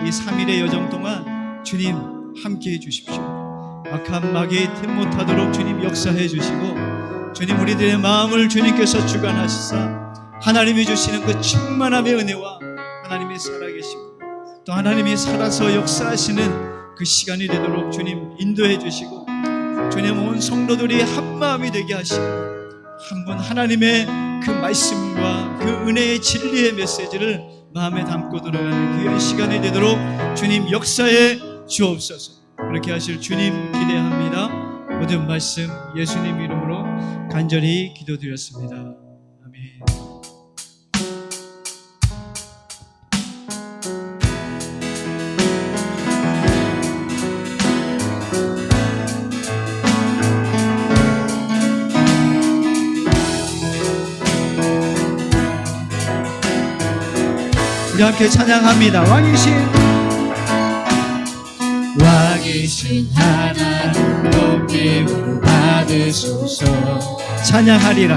이 3일의 여정 동안 주님 함께해 주십시오. 악한 마귀 틈 못하도록 주님 역사해 주시고, 주님 우리들의 마음을 주님께서 주관하시사 하나님이 주시는 그 충만함의 은혜와 하나님이 살아계시고 또 하나님이 살아서 역사하시는 그 시간이 되도록 주님 인도해 주시고, 주님 온 성도들이 한마음이 되게 하시고 한 분 하나님의 그 말씀과 그 은혜의 진리의 메시지를 마음에 담고 들어가는 귀한 시간이 되도록 주님 역사해 주옵소서. 그렇게 하실 주님 기대합니다. 모든 말씀 예수님 이름으로 간절히 기도드렸습니다. 아멘. 우리 함께 찬양합니다. 왕이신 하나님 높임을 받으소서. 찬양하리라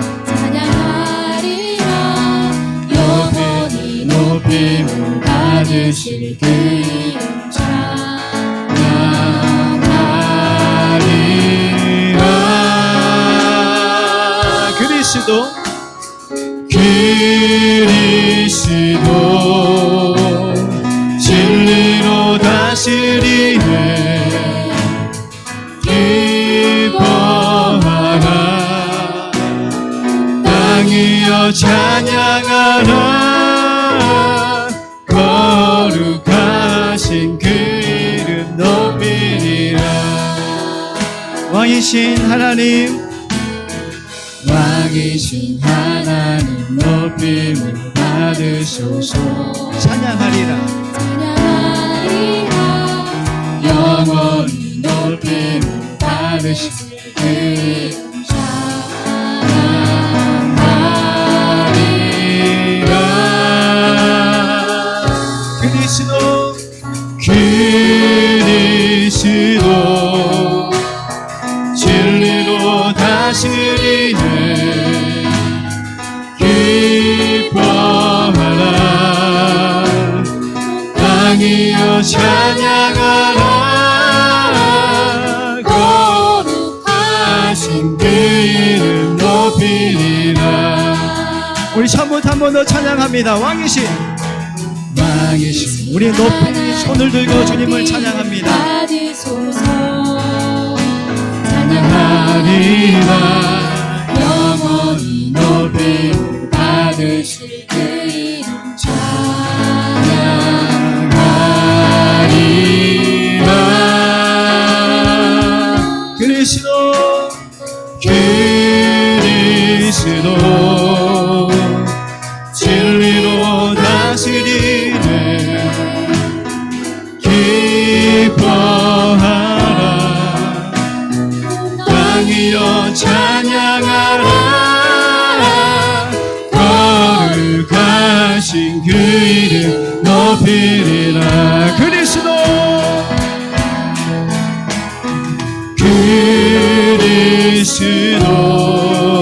영원히 높임을 받으실 그 이름 찬양하리라. 그리스도 진리로 다스리네. 기뻐하라 땅이여 찬양하라. 거룩하신 그 이름 높이리라. 왕이신 하나님 높임을 받으소서. 찬양하리라 영원히 높임을 받으실 그 이름 찬양하리라. 그리스도 진리로 다스리네. 기뻐하라 땅이여 찬양하라. 거룩하신 그 이름 높이리라. 우리 처음부터 한 번 더 찬양합니다. 왕이신 우리 높은 손을 들고 주님을 찬양합니다. 찬양하리라 영원히 높임을 받으실 그 이름 찬양하리라. 그리스도 진리로 다스리네. 기뻐하라 땅이여 찬양하라. 거룩하신 그 이름 높이리라. 그리스도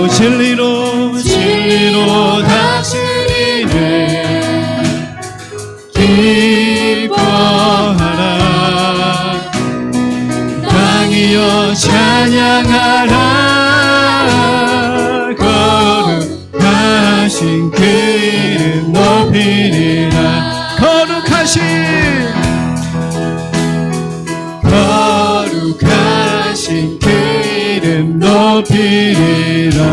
진리로 다스리네. 기뻐하라 땅이여 찬양하라. 거룩하신 그 이름 높이리라. 거룩하신 그 이름 높이리라.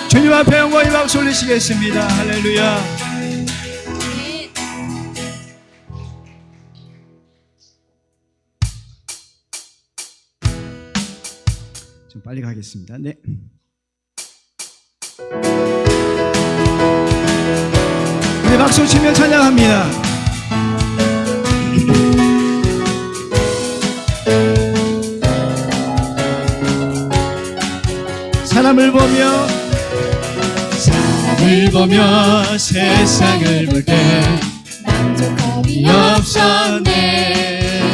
주님 앞에 영광의 박수 올리시겠습니다. 할렐루야. 좀 빨리 가겠습니다. 네. 우리 박수 치며 찬양합니다. 사람을 보며 세상을 볼 때 만족함이 없었네.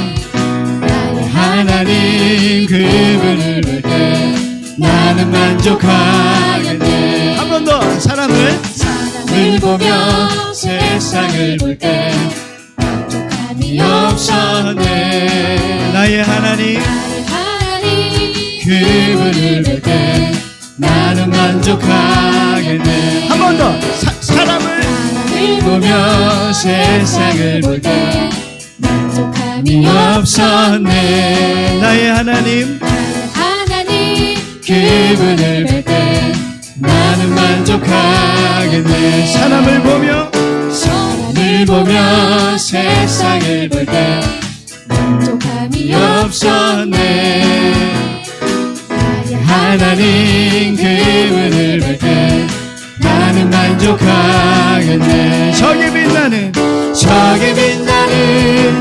나의 하나님 그분을 볼 때 나는 만족하였네. 한 번 더. 사람을 보며 세상을 볼 때 만족함이 부족함이 없었네. 나의 하나님 그분을 볼 때 나는 만족하겠네. 한 번 더 사람을 보며 세상을 볼 때 만족함이 없었네. 나의 하나님 그분을 볼 때 나는 만족하겠네. 사람을 보며 세상을 볼 때 만족함이 없었네. 나의 하나님 그분을 볼 때 나는 만족하겠네. 저기 빛나는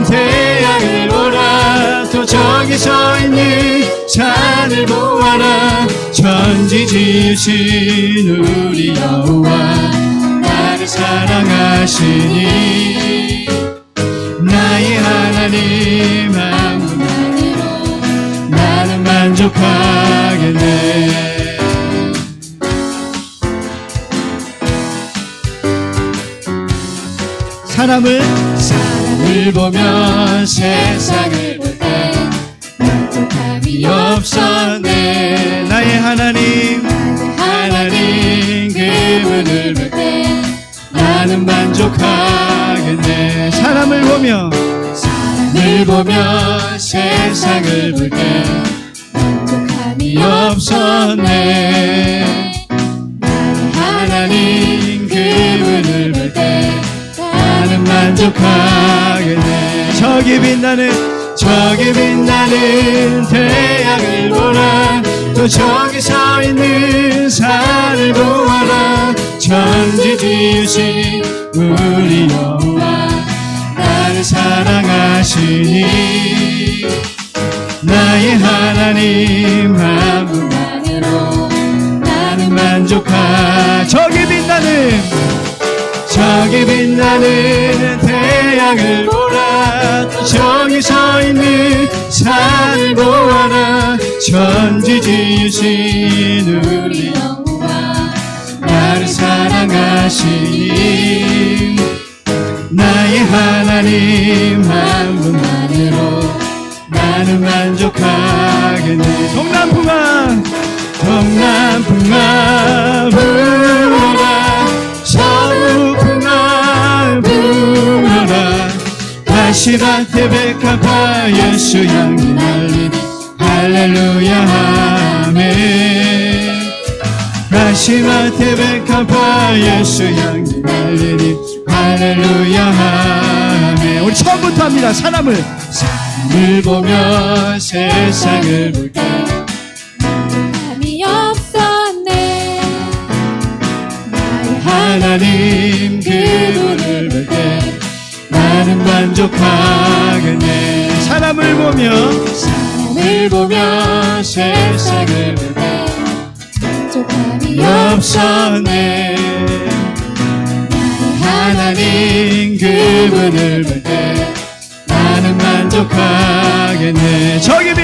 태양을 보라. 또 저기 서 있는 산을 보아라. 천지 지으신 우리 여호와 나를 사랑하시니 나의 하나님 한 분만으로 나는 만족하겠네. 사람을 보며 세상을 볼 때 만족함이 없었네. 나의 하나님 그분을 볼 때 나는 만족하겠네. 사람을 보며 세상을 볼 때 만족함이 없었네. 나의 하나님 그분을 볼 때 나는 만족하겠네. 저기 빛나는 태양을 보라. 또 저기 서 있는 산을 보아라. 천지 지으신 우리 여호와 나를 사랑하시니 나의 하나님 한 분만으로 나는 저기 빛나는 태양을 보라. 또 저기 서 있는 산을 보아라. 천지 지으신 우리 여호와 나를 사랑하시니 나의 하나님 한 분만으로 나는 만족하겠네. 동남풍아 불어라. 서북풍아 불어라. 가시밭에 백합화 예수 향기 날리니 할렐루야 아멘. 가시밭에 백합화 예수 향기 날리니 할렐루야 아멘. 우리 처음부터 합니다. 사람을 보며 세상을 볼 때 만족함이 없었네. 나의 하나님 그분을 볼 때 나는 만족하겠네. 사람을 보며 세상을 볼 때 만족함이 없었네. 나의 하나님 그분을 볼 때 나는 만족하겠네. 저기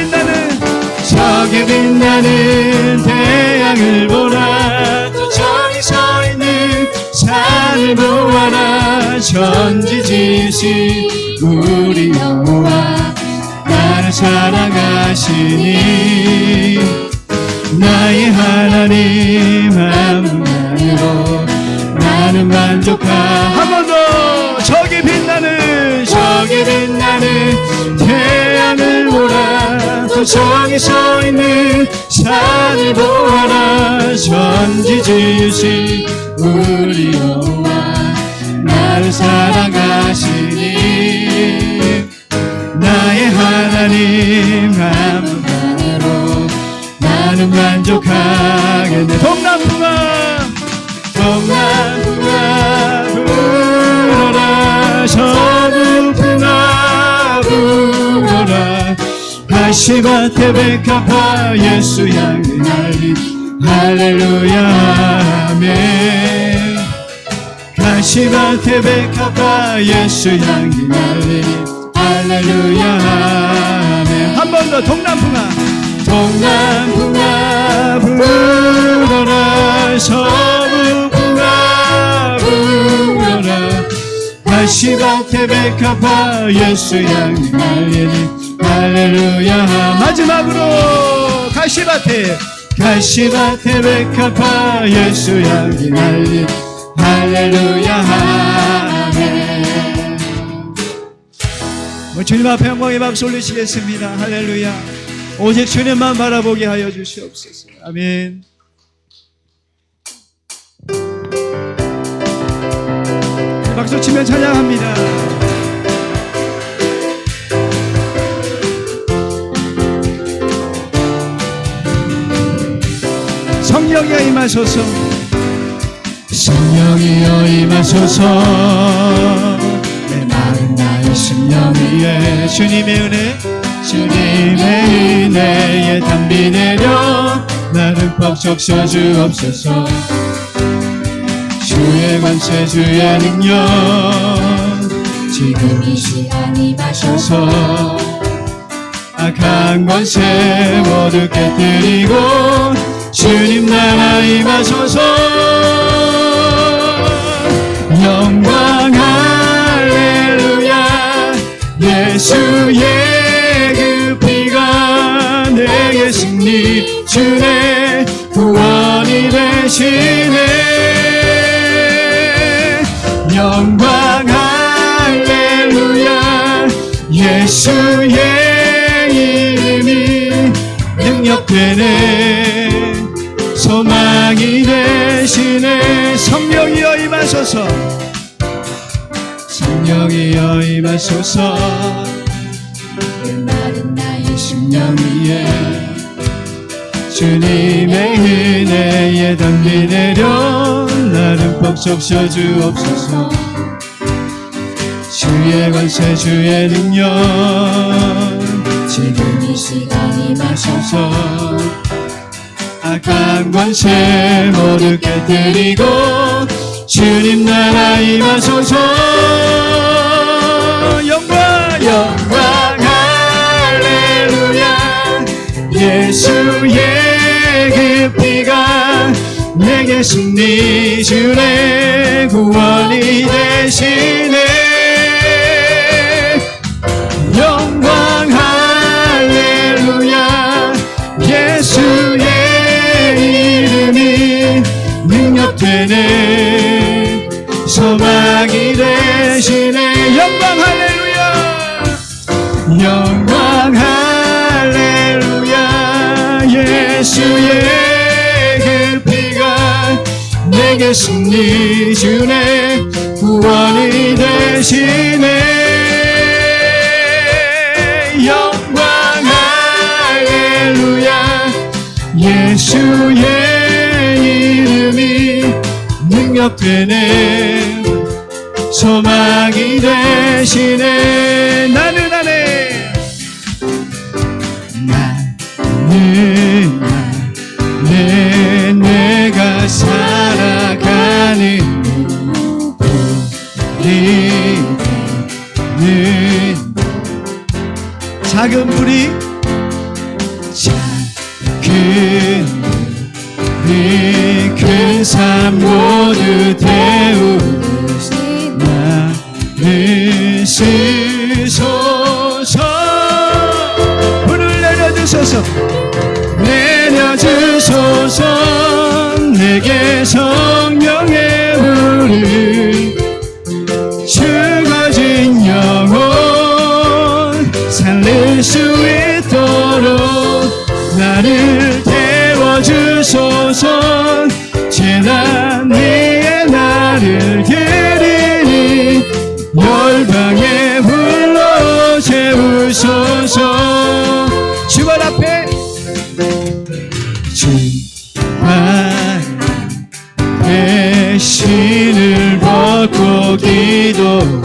빛나는 태양을 보라. 또 저기 서 있는 산을 보아라. 천지 지으신 우리 여호와 나를 사랑하시니 나의 하나님 한 분만으로 나는 한 번 더 저기 빛나는 태양을 보라. 또 저기 서 있는 산을 보아라. 천지 지으신 우리 여호와 나를 사랑하시니 나의 하나님 한 분만으로 나는 만족하겠네. 동남풍아 불어라. 서북풍아 불어라. 가시밭에 백합화 예수 향기 날리니 할렐루야 아멘. 가시밭에 백합화 예수 향기 날리니 할렐루야 아멘. 한 번 더 동남풍아 불어라. 서북풍아 불어라. 가시밭에 백합화 예수 향기 날리니 할렐루야. 마지막으로 가시밭에 백합화 예수 향기 날리니 할렐루야. 아멘. 주님 앞에 영광의 박수 올리시겠습니다. 할렐루야. 오직 주님만 바라보게 하여 주시옵소서. 아멘. 박수 치며 찬양합니다. 성령이여 임하소서. 성령이여 임하소서. 내 마른 나의 심령 위에 주님의 은혜 주님의 은혜에 담비 내려 나를 벅적 씌워주옵소서. 주의 권세 주의 능력 지금 이 시간 임하소서. 악한 권세 모두 깨뜨리고 주님 나라 임하소서. 영광 할렐루야. 예수의 그 피가 내게 승리 주네 구원이 되시네. 영광 할렐루야. 예수의 이름이 능력되네 소망이 되시네. 성령이여 임하소서. 성령이여 임하소서. 내 마른 나의 심령 위에 주님의 은혜에 담비 내려 나를 벅적 씌워주옵소서. 주의 권세 주의 능력 지금 이 시간 임하소서. 악한 권세 모두 깨뜨리고 주님 나라 임하소서. 영광 할렐루야. 예수의 그 피가 내게 승리 주네 구원이 되시네. 영광 할렐루야. 예수의 이름이 능력되네 소망이 되시네. 영광 할렐루야. 영광 할렐루야. 예수의 그 피가 내게 승리 주네 구원이 되시네. 영광 할렐루야. 예수의 이름이 능력되네 소망이 되시네. 나는 내가 살아가는 작은 불이 큰 삶 모두 태우듯이 나를 쓰소서. 불을 내려주소서. 내려주소서. 내게 성령의 불을 죽어진 영혼 살릴 수 있도록 나를 태워주소서. 재단 위에 나를 드리니 열방의 불로 채우소서. 주관 앞에 내 신을 벗고 기도해주소서.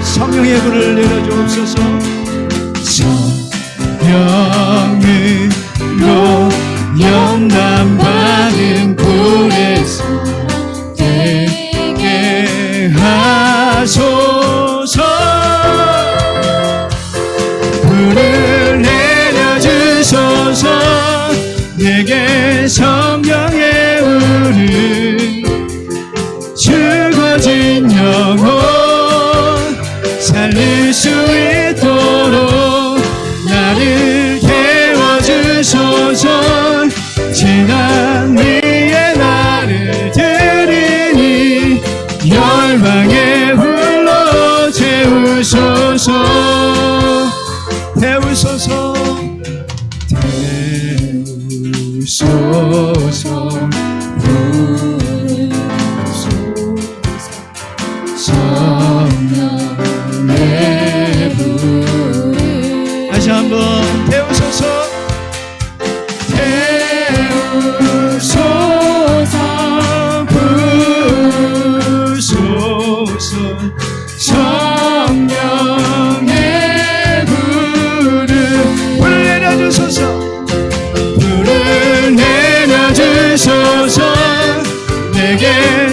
성령의 불을 내려주옵소서. 성령으로 연단받은 불에서 되게 하소서. 불을 내려주소서. 내게 성령의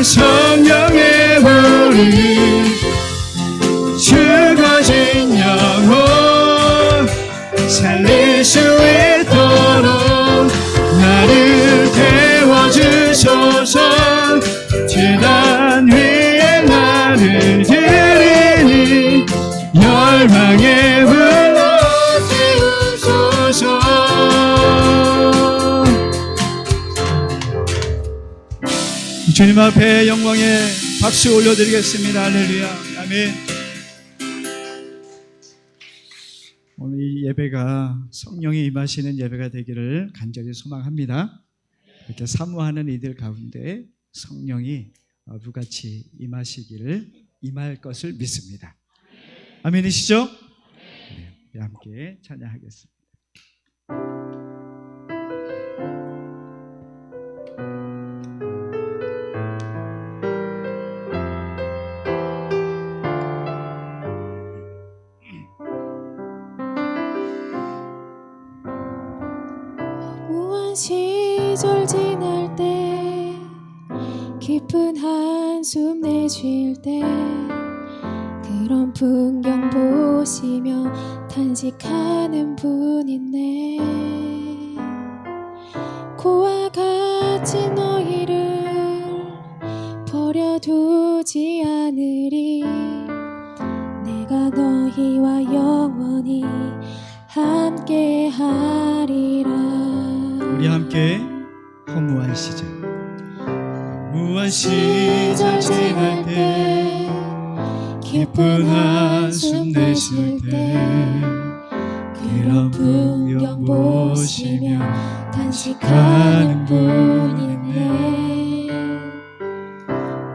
성령의 불이 죽어진 영혼 살릴 수 있도록 나를 태워주소서. 제단 위에 나를 드리니 열방에 불러주소서. 주님 앞에 영광의 박수 올려드리겠습니다. 할렐루야. 아멘. 오늘 이 예배가 성령이 임하시는 예배가 되기를 간절히 소망합니다. 이렇게 사모하는 이들 가운데 성령이 부같이 임할 것을 믿습니다. 아멘이시죠? 네, 함께 찬양하겠습니다. 시절 지날 때 깊은 한숨 내쉴 때 그런 풍경 보시며 탄식하는 분 있네. 고와 같이 너희를 버려두지 않으리. 내가 너희와 영원히 함께하리라. 우리 함께 허무한 시절, 무한 시절 지날 때 깊은 한숨 내쉴 때 그런 풍경 보시며 탄식하는 분 있네.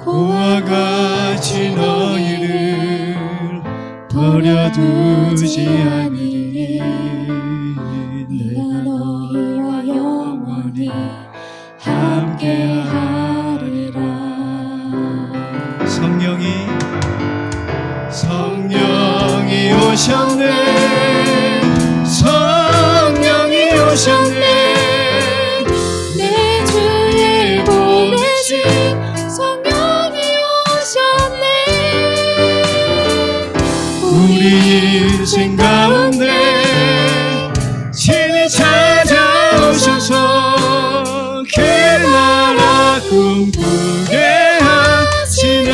고와 같이 너희를 버려두지 않으리. 내가 너희와 영원히 함께하리라. 성령이 오셨네. 성령이 오셨네. 내 주에 보내신 성령이 오셨네. 우리 인생 가운데 친히 찾아오셔서 그 나라 꿈꾸게 하시네.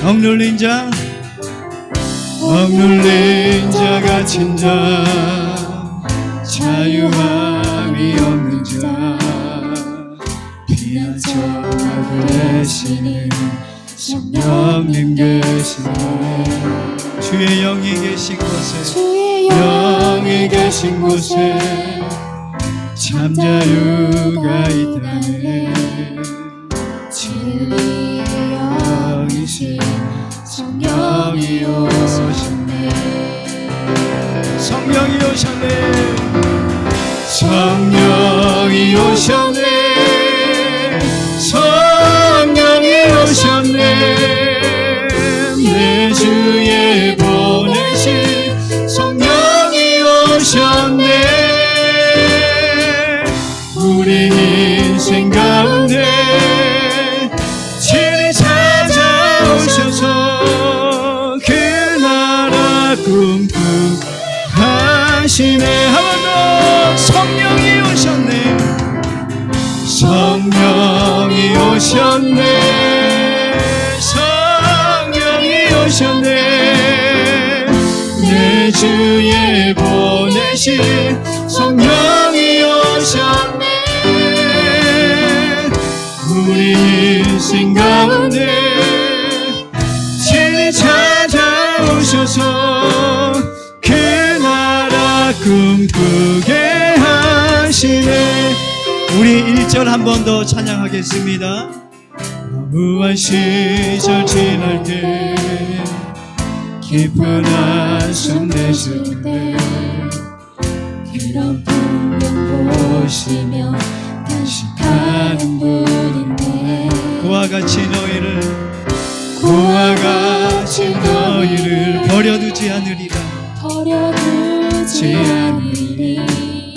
억눌린 자, 억눌린 자 갇힌 자 자유함이 없는 자 피난처가 되시는 성령님 계시네. 주의 영이 계신 곳에, 주의 영이 계신 곳에 참 자유가 있다네. 진리의 영이신 성령이 오셨네. 성령이 오셨네. 성령이 오셨네. 성령이 오셨네. 내 주에 보내신 성령이 오셨네. 우리 인생 가운데 친히 찾아오셔서 그 나라 꿈꾸게 하시네. 한 번 더 성령이 오셨네. 성령이 오셨네. 성령이 오셨네. 내 주에 보내신 성령이 오셨네. 우리 인생 가운데 친히 찾아오셔서 그 나라 꿈꾸게 하시네. 우리 1절 한 번 더 찬양하겠습니다. 무한 시절 지날 때 깊은 한숨 내쉴 때 그런 풍경 보시며 탄식하는 분인데. 그와 같이 너희를 버려두지 않으리라. 버려두지 않으리.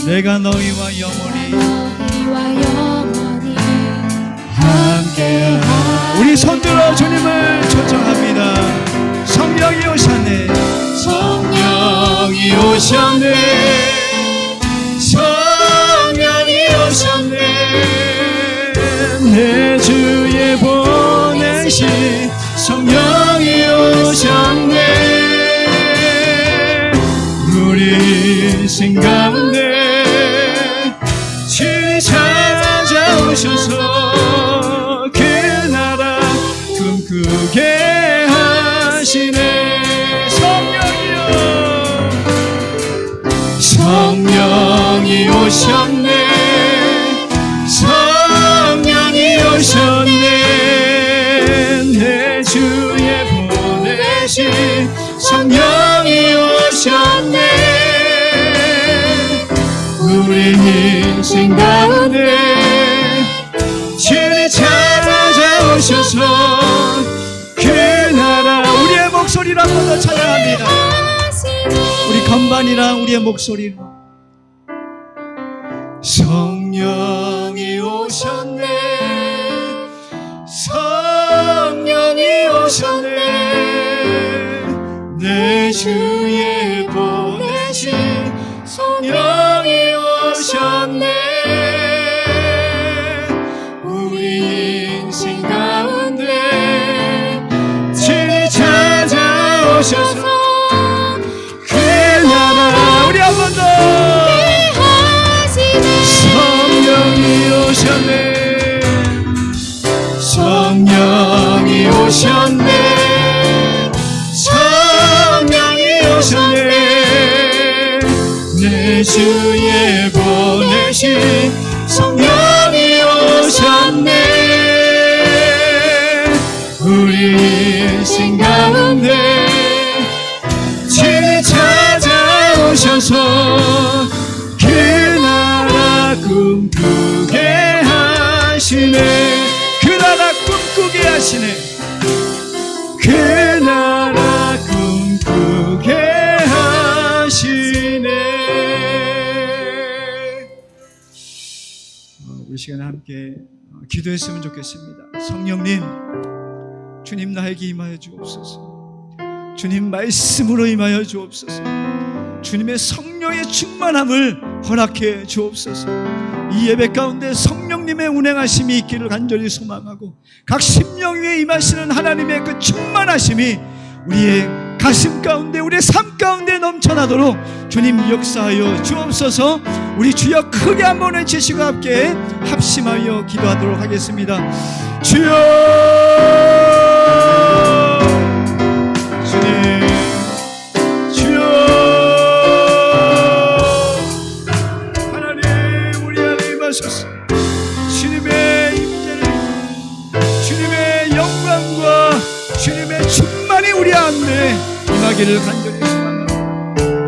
내가 너희와 영원히 너희와 영원히 함께 내 주에 보내신 성령이 오셨네. 우리 인생 가운데 주님 찾아오셔서 그 나라 꿈꾸게 하시네. 성령이 오셨네. 성령이 오셨네. 내 주에 보내신 성령이 오셨네. 우리 인생 가운데 주님 찾아오셔서 그 나라. 우리의 목소리로 한 번 더 찬양합니다. 우리 건반이랑 우리의 목소리로. 성령이 오셨네. 성령이 오셨네. 내 주에 보내신 성령이 오셨네. 우리 인생 가운데 주님 찾아오셔서 우리 한 번 더. 성령이 오셨네. 성령이 오셨네. 성령이 오셨네. 내 주에 보내신 성령이 오셨네. 우리 인생 가운데 주님 찾아오셔서 그 나라 꿈꾸게 하시네. 그 나라 꿈꾸게 하시네. 그 나라 꿈꾸게 하시네. 우리 시간에 함께 기도했으면 좋겠습니다. 성령님, 주님 나에게 임하여 주옵소서. 주님 말씀으로 임하여 주옵소서. 주님의 성령의 충만함을 허락해 주옵소서. 이 예배 가운데 성령님의 운행하심이 있기를 간절히 소망하고, 각 심령 위에 임하시는 하나님의 그 충만하심이 우리의 가슴 가운데, 우리의 삶 가운데 넘쳐나도록 주님 역사하여 주옵소서. 우리 주여 크게 한번 외치시고 함께 합심하여 기도하도록 하겠습니다. 주여, 주여, 하나님 우리 안에 임하소서. 주님의 임재를, 주님의 영광과 주님의 충만이 우리 안에 임하기를 간절히 소망합니다.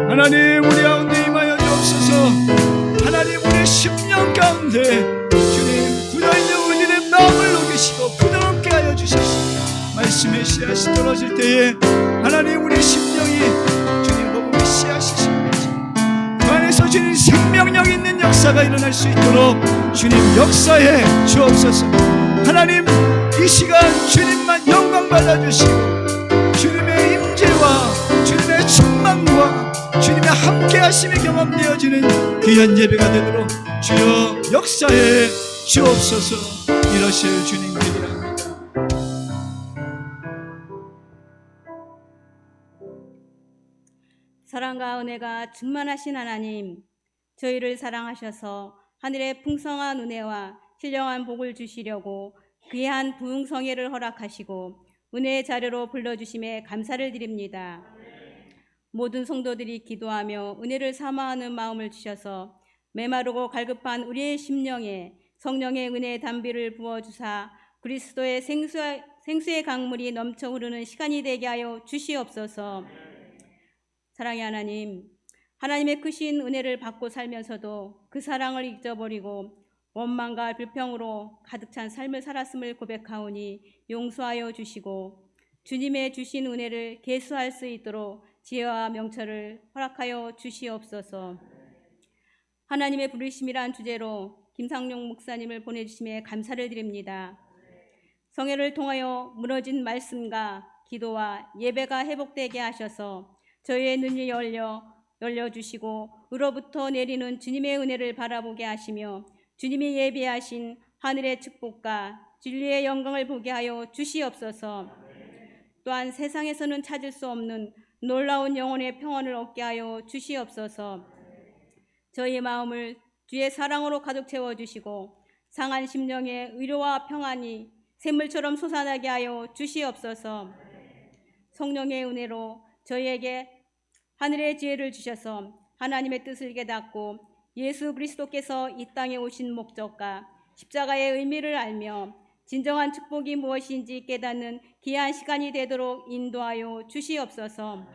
하나님 우리 가운데 임하여 주옵소서. 하나님 우리 심령 가운데 주님 굳어있는 우리의 마음을 녹이시고 부드럽게 하여 주셔서 말씀의 씨앗이 떨어질 때에 하나님 우리 심령이 주님 복음의 씨앗이 심어지 그 안에서 주님 생명력 있는 역사가 일어날 수 있도록 주님 역사해 주옵소서. 하나님 이 시간 주님만 영광 받아주시고 주님의 임재와 주님의 충만과 주님의 함께 하심이 경험되어지는 귀한 예배가 되도록 주여 역사해 주옵소서. 이러실 주님 기도합니다. 사랑과 은혜가 충만하신 하나님, 저희를 사랑하셔서 하늘의 풍성한 은혜와 신령한 복을 주시려고 귀한 부흥성회를 허락하시고 은혜의 자료로 불러주심에 감사를 드립니다. 모든 성도들이 기도하며 은혜를 사모하는 마음을 주셔서 메마르고 갈급한 우리의 심령에 성령의 은혜의 담비를 부어주사 그리스도의 생수의 강물이 넘쳐 흐르는 시간이 되게 하여 주시옵소서. 사랑의 하나님, 하나님의 크신 은혜를 받고 살면서도 그 사랑을 잊어버리고 원망과 불평으로 가득 찬 삶을 살았음을 고백하오니 용서하여 주시고 주님의 주신 은혜를 계수할 수 있도록 지혜와 명철을 허락하여 주시옵소서. 하나님의 부르심이란 주제로 김상용 목사님을 보내주심에 감사를 드립니다. 성회를 통하여 무너진 말씀과 기도와 예배가 회복되게 하셔서 저희의 눈이 열려주시고 으로부터 내리는 주님의 은혜를 바라보게 하시며 주님이 예비하신 하늘의 축복과 진리의 영광을 보게 하여 주시옵소서. 또한 세상에서는 찾을 수 없는 놀라운 영혼의 평안을 얻게 하여 주시옵소서. 저희의 마음을 주의 사랑으로 가득 채워주시고 상한 심령의 의료와 평안이 샘물처럼 솟아나게 하여 주시옵소서. 성령의 은혜로 저희에게 하늘의 지혜를 주셔서 하나님의 뜻을 깨닫고 예수 그리스도께서 이 땅에 오신 목적과 십자가의 의미를 알며 진정한 축복이 무엇인지 깨닫는 귀한 시간이 되도록 인도하여 주시옵소서.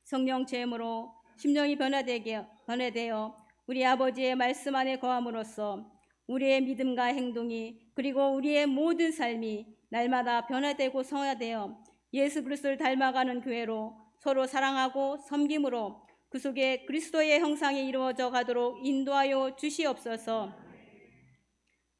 성령 체험으로 심령이 변화되어 우리 아버지의 말씀 안에 거함으로써 우리의 믿음과 행동이 그리고 우리의 모든 삶이 날마다 변화되고 성화되어 예수 그리스도를 닮아가는 교회로 서로 사랑하고 섬김으로 그 속에 그리스도의 형상이 이루어져 가도록 인도하여 주시옵소서.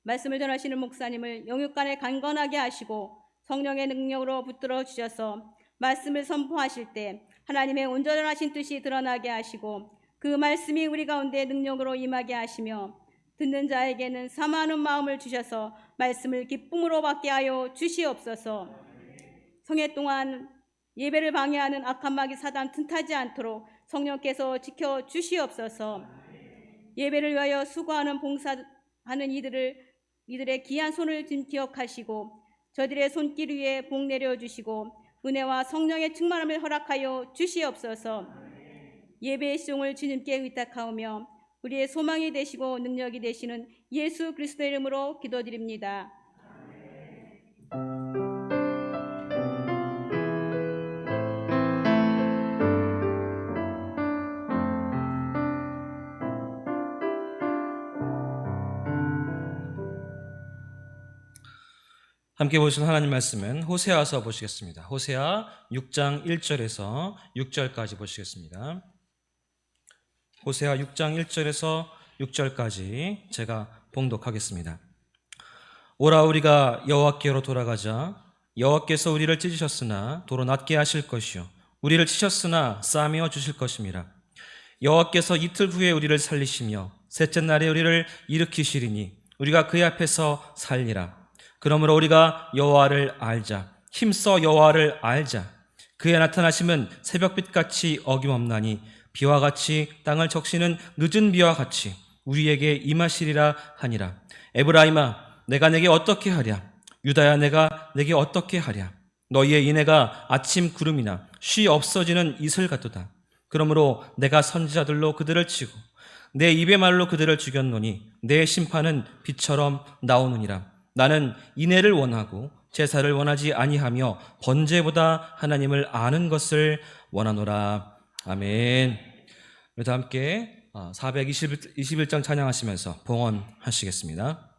말씀을 전하시는 목사님을 영육간에 강건하게 하시고 성령의 능력으로 붙들어 주셔서 말씀을 선포하실 때 하나님의 온전하신 뜻이 드러나게 하시고 그 말씀이 우리 가운데 능력으로 임하게 하시며 듣는 자에게는 사모하는 마음을 주셔서 말씀을 기쁨으로 받게 하여 주시옵소서. 성회 동안 예배를 방해하는 악한 마귀 사단 틈타지 않도록 성령께서 지켜 주시옵소서. 예배를 위하여 수고하는 봉사하는 이들의 귀한 손을 기억하시고 저들의 손길 위에 복 내려주시고 은혜와 성령의 충만함을 허락하여 주시옵소서. 예배의 시종을 주님께 의탁하오며 우리의 소망이 되시고 능력이 되시는 예수 그리스도의 이름으로 기도드립니다. 함께 보실 하나님 말씀은 호세아서 보시겠습니다. 호세아 6장 1절에서 6절까지 보시겠습니다. 호세아 6장 1절에서 6절까지 제가 봉독하겠습니다. 오라 우리가 여호와께로 돌아가자. 여호와께서 우리를 찢으셨으나 도로 낫게 하실 것이요 우리를 치셨으나 싸매어 주실 것임이라. 여호와께서 이틀 후에 우리를 살리시며 셋째 날에 우리를 일으키시리니 우리가 그의 앞에서 살리라. 그러므로 우리가 여호와를 알자. 힘써 여호와를 알자. 그의 나타나심은 새벽빛같이 어김없나니 비와 같이 땅을 적시는 늦은 비와 같이 우리에게 임하시리라 하니라. 에브라임아 내가 내게 어떻게 하랴. 유다야 내가 내게 어떻게 하랴. 너희의 인애가 아침 구름이나 쉬 없어지는 이슬 같도다. 그러므로 내가 선지자들로 그들을 치고 내 입의 말로 그들을 죽였노니 내 심판은 빛처럼 나오느니라. 나는 인애를 원하고 제사를 원하지 아니하며 번제보다 하나님을 아는 것을 원하노라. 아멘. 우리 다 함께 421장 찬양하시면서 봉헌하시겠습니다.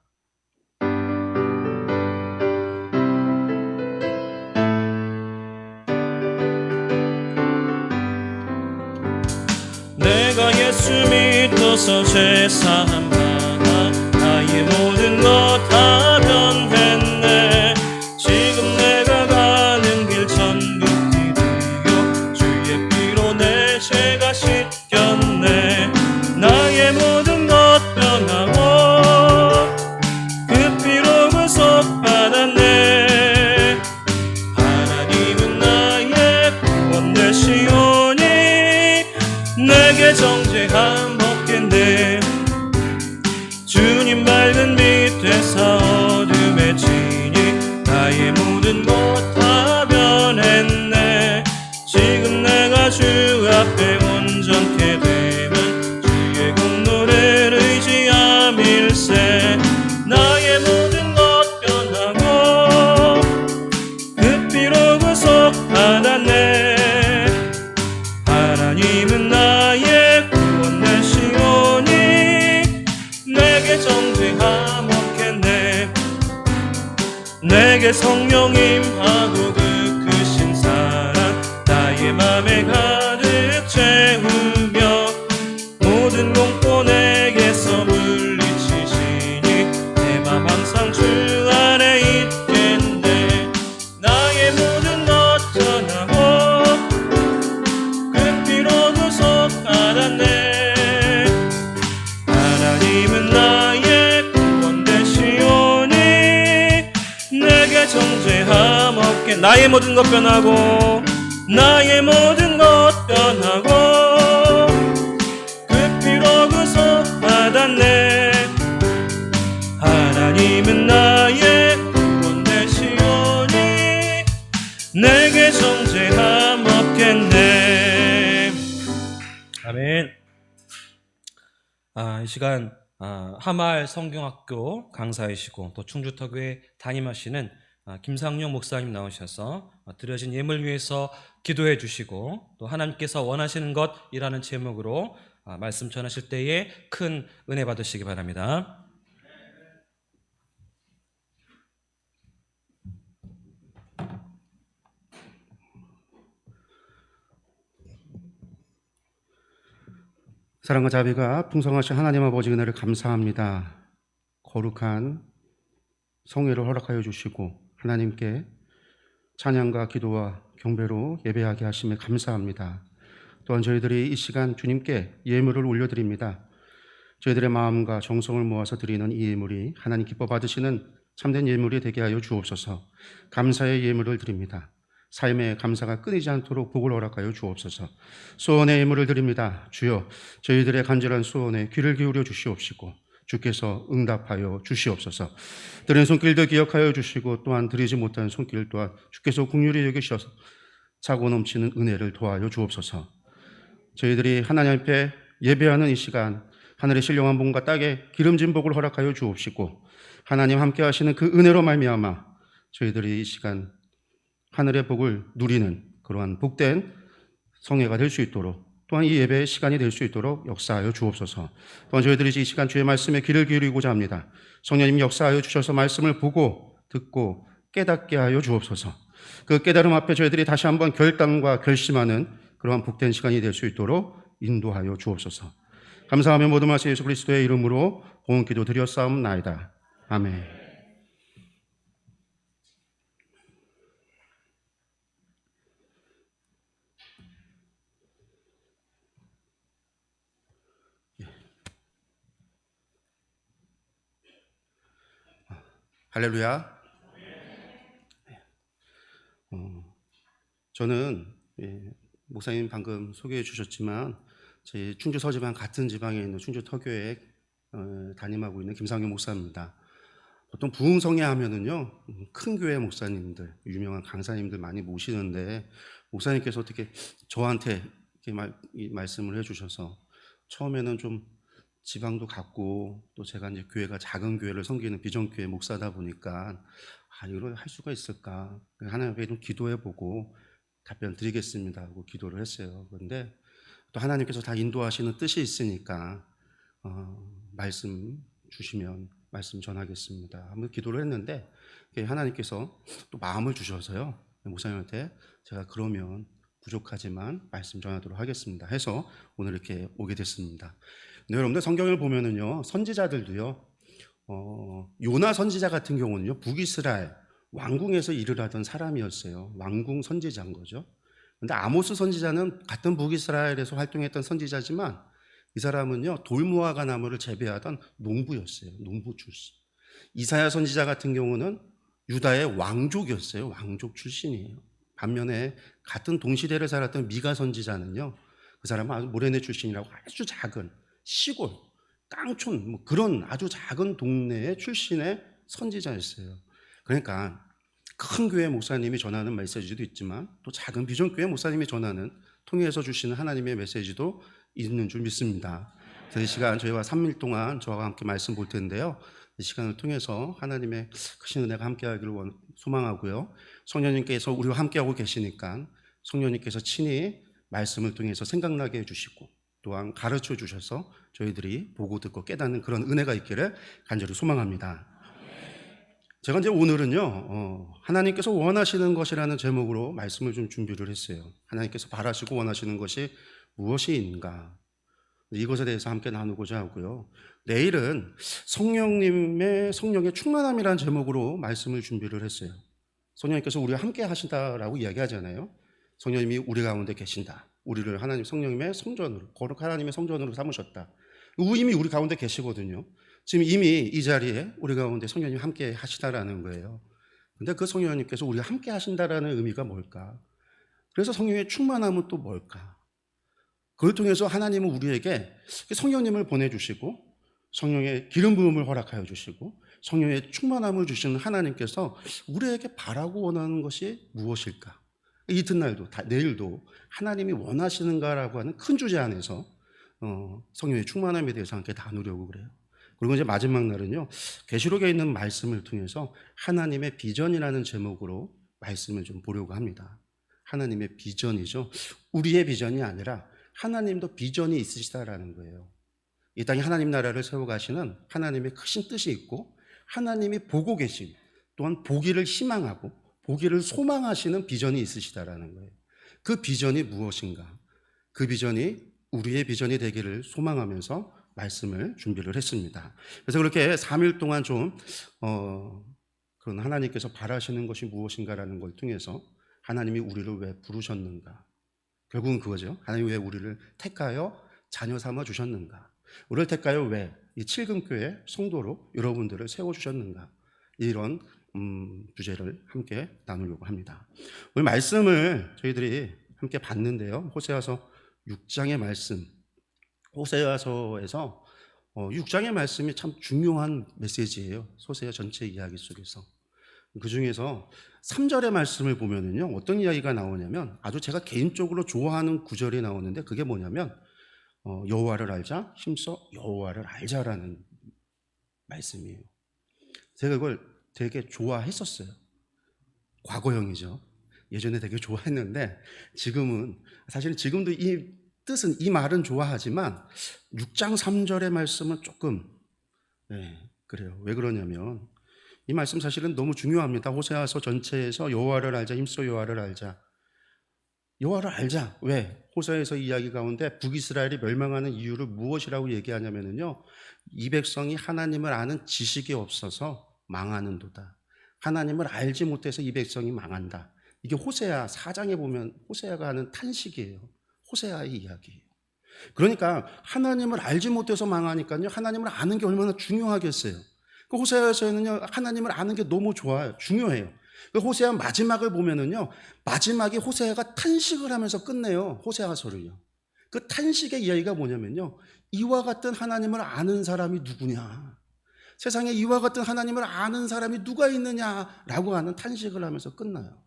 내가 예수 믿어서 제사함하나 나의 모든 것 다 변했네. 지금 내가 가는 길 천국 길이요 주의 피로 내 죄가 씻겼네. 나의 모든 것 변하고 그 피로 구속받았네. 하나님은 나의 구원 되시오니 내게 정죄함 없겠네. 주님 밝은 빛에서 어둠에 지니 나의 모든 것 다 변했네. 지금 내가 주 앞에 온전케 되면 주의 공로를 의지함일세. 나의 모든 것 변하고 그 피로 구속받았네. 하나님은 나의 구원 되시오니 내게 정죄함 없겠네. 내게 성령 임하고 그 크신 사랑 나의 맘에 가득 채우며 모든 공포 내게서 물리치시니 내 맘 항상 주 안에 있겠네. 나의 모든 것 전하고 그 피로 구속받았네. 하나님은 나의 구원 되시오니 나의 모든 것 변하고 나의 모든 것 변하고 그 피로 구속받았네. 하나님은 나의 구원 되시오니 내게 정죄함 없겠네. 아멘. 이 시간 하마을 성경학교 강사이시고 또 충주터교회 담임하시는 김상용 목사님 나오셔서 드려진 예물 위해서 기도해 주시고 또 하나님께서 원하시는 것이라는 제목으로 말씀 전하실 때에 큰 은혜 받으시기 바랍니다. 사랑과 자비가 풍성하신 하나님 아버지 은혜를 감사합니다. 거룩한 성회를 허락하여 주시고 하나님께 찬양과 기도와 경배로 예배하게 하심에 감사합니다. 또한 저희들이 이 시간 주님께 예물을 올려드립니다. 저희들의 마음과 정성을 모아서 드리는 이 예물이 하나님 기뻐 받으시는 참된 예물이 되게 하여 주옵소서. 감사의 예물을 드립니다. 삶의 감사가 끊이지 않도록 복을 허락하여 주옵소서. 소원의 예물을 드립니다. 주여, 저희들의 간절한 소원에 귀를 기울여 주시옵시고 주께서 응답하여 주시옵소서. 드린 손길도 기억하여 주시고 또한 드리지 못한 손길 또한 주께서 긍휼히 여기셔서 차고 넘치는 은혜를 도하여 주옵소서. 저희들이 하나님 앞에 예배하는 이 시간 하늘의 신령한 복과 땅에 기름진 복을 허락하여 주옵시고 하나님 함께 하시는 그 은혜로 말미암아 저희들이 이 시간 하늘의 복을 누리는 그러한 복된 성회가 될 수 있도록 또한 이 예배의 시간이 될 수 있도록 역사하여 주옵소서. 또한 저희들이 이 시간 주의 말씀에 귀를 기울이고자 합니다. 성령님 역사하여 주셔서 말씀을 보고 듣고 깨닫게 하여 주옵소서. 그 깨달음 앞에 저희들이 다시 한번 결단과 결심하는 그러한 복된 시간이 될 수 있도록 인도하여 주옵소서. 감사하며 모든 말씀 예수 그리스도의 이름으로 고운 기도 드렸사옵나이다. 아멘. 할렐루야. 저는 목사님 방금 소개해 주셨지만 저희 충주 서지방 같은 지방에 있는 충주 터교회 담임하고 있는 김상용 목사입니다. 보통 부흥성회 하면은요 큰 교회 목사님들, 유명한 강사님들 많이 모시는데 목사님께서 어떻게 저한테 이렇게 말씀을 해주셔서 처음에는 좀 지방도 갔고 또 제가 이제 교회가 작은 교회를 섬기는 비전교회 목사다 보니까 이걸 할 수가 있을까? 하나님 앞에 좀 기도해보고 답변 드리겠습니다 하고 기도를 했어요. 그런데 또 하나님께서 다 인도하시는 뜻이 있으니까 말씀 주시면 말씀 전하겠습니다. 한번 기도를 했는데 하나님께서 또 마음을 주셔서요 목사님한테 제가 그러면 부족하지만 말씀 전하도록 하겠습니다 해서 오늘 이렇게 오게 됐습니다. 네, 여러분들 성경을 보면은요 선지자들도요 요나 선지자 같은 경우는요 북이스라엘 왕궁에서 일을 하던 사람이었어요. 왕궁 선지자인 거죠. 근데 아모스 선지자는 같은 북이스라엘에서 활동했던 선지자지만 이 사람은요 돌무화과 나무를 재배하던 농부였어요. 농부 출신. 이사야 선지자 같은 경우는 유다의 왕족이었어요. 왕족 출신이에요. 반면에 같은 동시대를 살았던 미가 선지자는요 그 사람은 아주 모레네 출신이라고 아주 작은 시골, 깡촌 뭐 그런 아주 작은 동네의 출신의 선지자였어요. 그러니까 큰 교회 목사님이 전하는 메시지도 있지만 또 작은 비전교회 목사님이 전하는 통해서 주시는 하나님의 메시지도 있는 줄 믿습니다. 그래서 이 시간 저희와 3일 동안 저와 함께 말씀 볼 텐데요. 이 시간을 통해서 하나님의 크신 은혜가 함께하기를 소망하고요. 성령님께서 우리와 함께하고 계시니까 성령님께서 친히 말씀을 통해서 생각나게 해주시고 또한 가르쳐 주셔서 저희들이 보고 듣고 깨닫는 그런 은혜가 있기를 간절히 소망합니다. 제가 이제 오늘은요 하나님께서 원하시는 것이라는 제목으로 말씀을 좀 준비를 했어요. 하나님께서 바라시고 원하시는 것이 무엇인가 이것에 대해서 함께 나누고자 하고요. 내일은 성령의 충만함이라는 제목으로 말씀을 준비를 했어요. 성령님께서 우리와 함께 하신다라고 이야기하잖아요. 성령님이 우리 가운데 계신다. 우리를 하나님 성령님의 성전으로 거룩 하나님의 성전으로 삼으셨다. 이미 우리 가운데 계시거든요. 지금 이미 이 자리에 우리 가운데 성령님 함께 하시다라는 거예요. 근데 그 성령 하나님께서 우리가 함께 하신다라는 의미가 뭘까? 그래서 성령의 충만함은 또 뭘까? 그걸 통해서 하나님은 우리에게 성령님을 보내주시고 성령의 기름 부음을 허락하여 주시고 성령의 충만함을 주시는 하나님께서 우리에게 바라고 원하는 것이 무엇일까? 이튿날도 내일도 하나님이 원하시는가라고 하는 큰 주제 안에서 성령의 충만함에 대해서 함께 나누려고 그래요. 그리고 이제 마지막 날은요, 계시록에 있는 말씀을 통해서 하나님의 비전이라는 제목으로 말씀을 좀 보려고 합니다. 하나님의 비전이죠. 우리의 비전이 아니라 하나님도 비전이 있으시다라는 거예요. 이 땅에 하나님 나라를 세워가시는 하나님의 크신 뜻이 있고 하나님이 보고 계신, 또한 보기를 희망하고 보기를 소망하시는 비전이 있으시다라는 거예요. 그 비전이 무엇인가? 그 비전이 우리의 비전이 되기를 소망하면서 말씀을 준비를 했습니다. 그래서 그렇게 3일 동안 좀 그런 하나님께서 바라시는 것이 무엇인가라는 걸 통해서 하나님이 우리를 왜 부르셨는가? 결국은 그거죠. 하나님이 왜 우리를 택하여 자녀 삼아 주셨는가? 우리를 택하여 왜 이 칠금교회 성도로 여러분들을 세워주셨는가? 이런 주제를 함께 나누려고 합니다. 오늘 말씀을 저희들이 함께 봤는데요. 호세아서 6장의 말씀, 호세아서에서 6장의 말씀이 참 중요한 메시지예요. 호세아 전체 이야기 속에서. 그 중에서 3절의 말씀을 보면은요, 어떤 이야기가 나오냐면 아주 제가 개인적으로 좋아하는 구절이 나오는데 그게 뭐냐면 여호와를 알자, 힘써 여호와를 알자라는 말씀이에요. 제가 그걸 되게 좋아했었어요. 과거형이죠. 예전에 되게 좋아했는데 지금은, 사실은 지금도 이 뜻은, 이 말은 좋아하지만 6장 3절의 말씀은 조금 그래요. 왜 그러냐면 이 말씀 사실은 너무 중요합니다. 호세아서 전체에서 여호와를 알자, 힘써 여호와를 알자. 여호와를 알자. 왜? 호세아서 이야기 가운데 북이스라엘이 멸망하는 이유를 무엇이라고 얘기하냐면요, 이 백성이 하나님을 아는 지식이 없어서 망하는도다. 하나님을 알지 못해서 이 백성이 망한다. 이게 호세아 4장에 보면 호세아가 하는 탄식이에요. 호세아의 이야기예요. 그러니까 하나님을 알지 못해서 망하니까요, 하나님을 아는 게 얼마나 중요하겠어요. 그 호세아서에는요, 하나님을 아는 게 너무 좋아요. 중요해요. 그 호세아 마지막을 보면은요, 마지막에 호세아가 탄식을 하면서 끝내요. 호세아서를요. 그 탄식의 이야기가 뭐냐면요, 이와 같은 하나님을 아는 사람이 누구냐? 세상에 이와 같은 하나님을 아는 사람이 누가 있느냐라고 하는 탄식을 하면서 끝나요.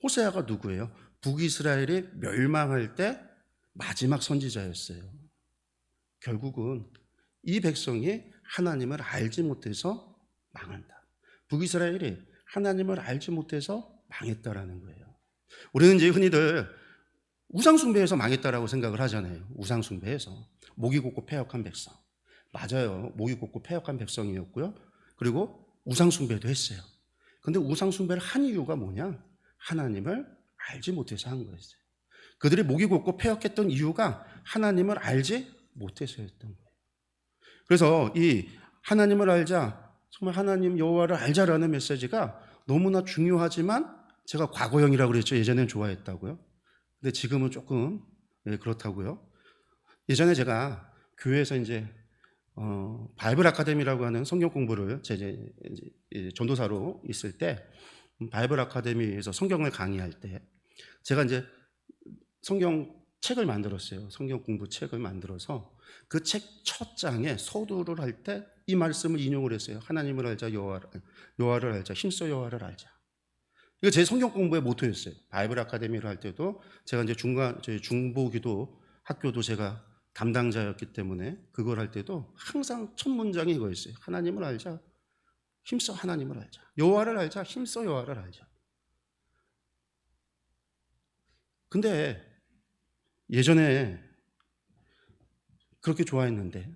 호세아가 누구예요? 북이스라엘이 멸망할 때 마지막 선지자였어요. 결국은 이 백성이 하나님을 알지 못해서 망한다. 북이스라엘이 하나님을 알지 못해서 망했다라는 거예요. 우리는 이제 흔히들 우상숭배에서 망했다라고 생각을 하잖아요. 우상숭배에서. 목이 곧고 패역한 백성. 맞아요. 목이 곧고 패역한 백성이었고요. 그리고 우상숭배도 했어요. 근데 우상숭배를 한 이유가 뭐냐? 하나님을 알지 못해서 한 거였어요. 그들이 목이 곧고 패역했던 이유가 하나님을 알지 못해서였던 거예요. 그래서 이 하나님을 알자, 정말 하나님 여호와를 알자라는 메시지가 너무나 중요하지만, 제가 과거형이라고 그랬죠. 예전엔 좋아했다고요. 근데 지금은 조금 그렇다고요. 예전에 제가 교회에서 이제 바이블 아카데미라고 하는 성경 공부를 이제 전도사로 있을 때, 바이블 아카데미에서 성경을 강의할 때 제가 이제 성경 책을 만들었어요. 성경 공부 책을 만들어서 그 책 첫 장에 서두를 할 때 이 말씀을 인용을 했어요. 하나님을 알자, 여호와를 알자, 힘써 여호와를 알자. 이거 제 성경 공부의 모토였어요. 바이블 아카데미를 할 때도 제가 이제 중보기도 학교도 제가 담당자였기 때문에 그걸 할 때도 항상 첫 문장이 이거였어요. 하나님을 알자, 힘써 하나님을 알자. 여호와를 알자, 힘써 여호와를 알자. 근데 예전에 그렇게 좋아했는데,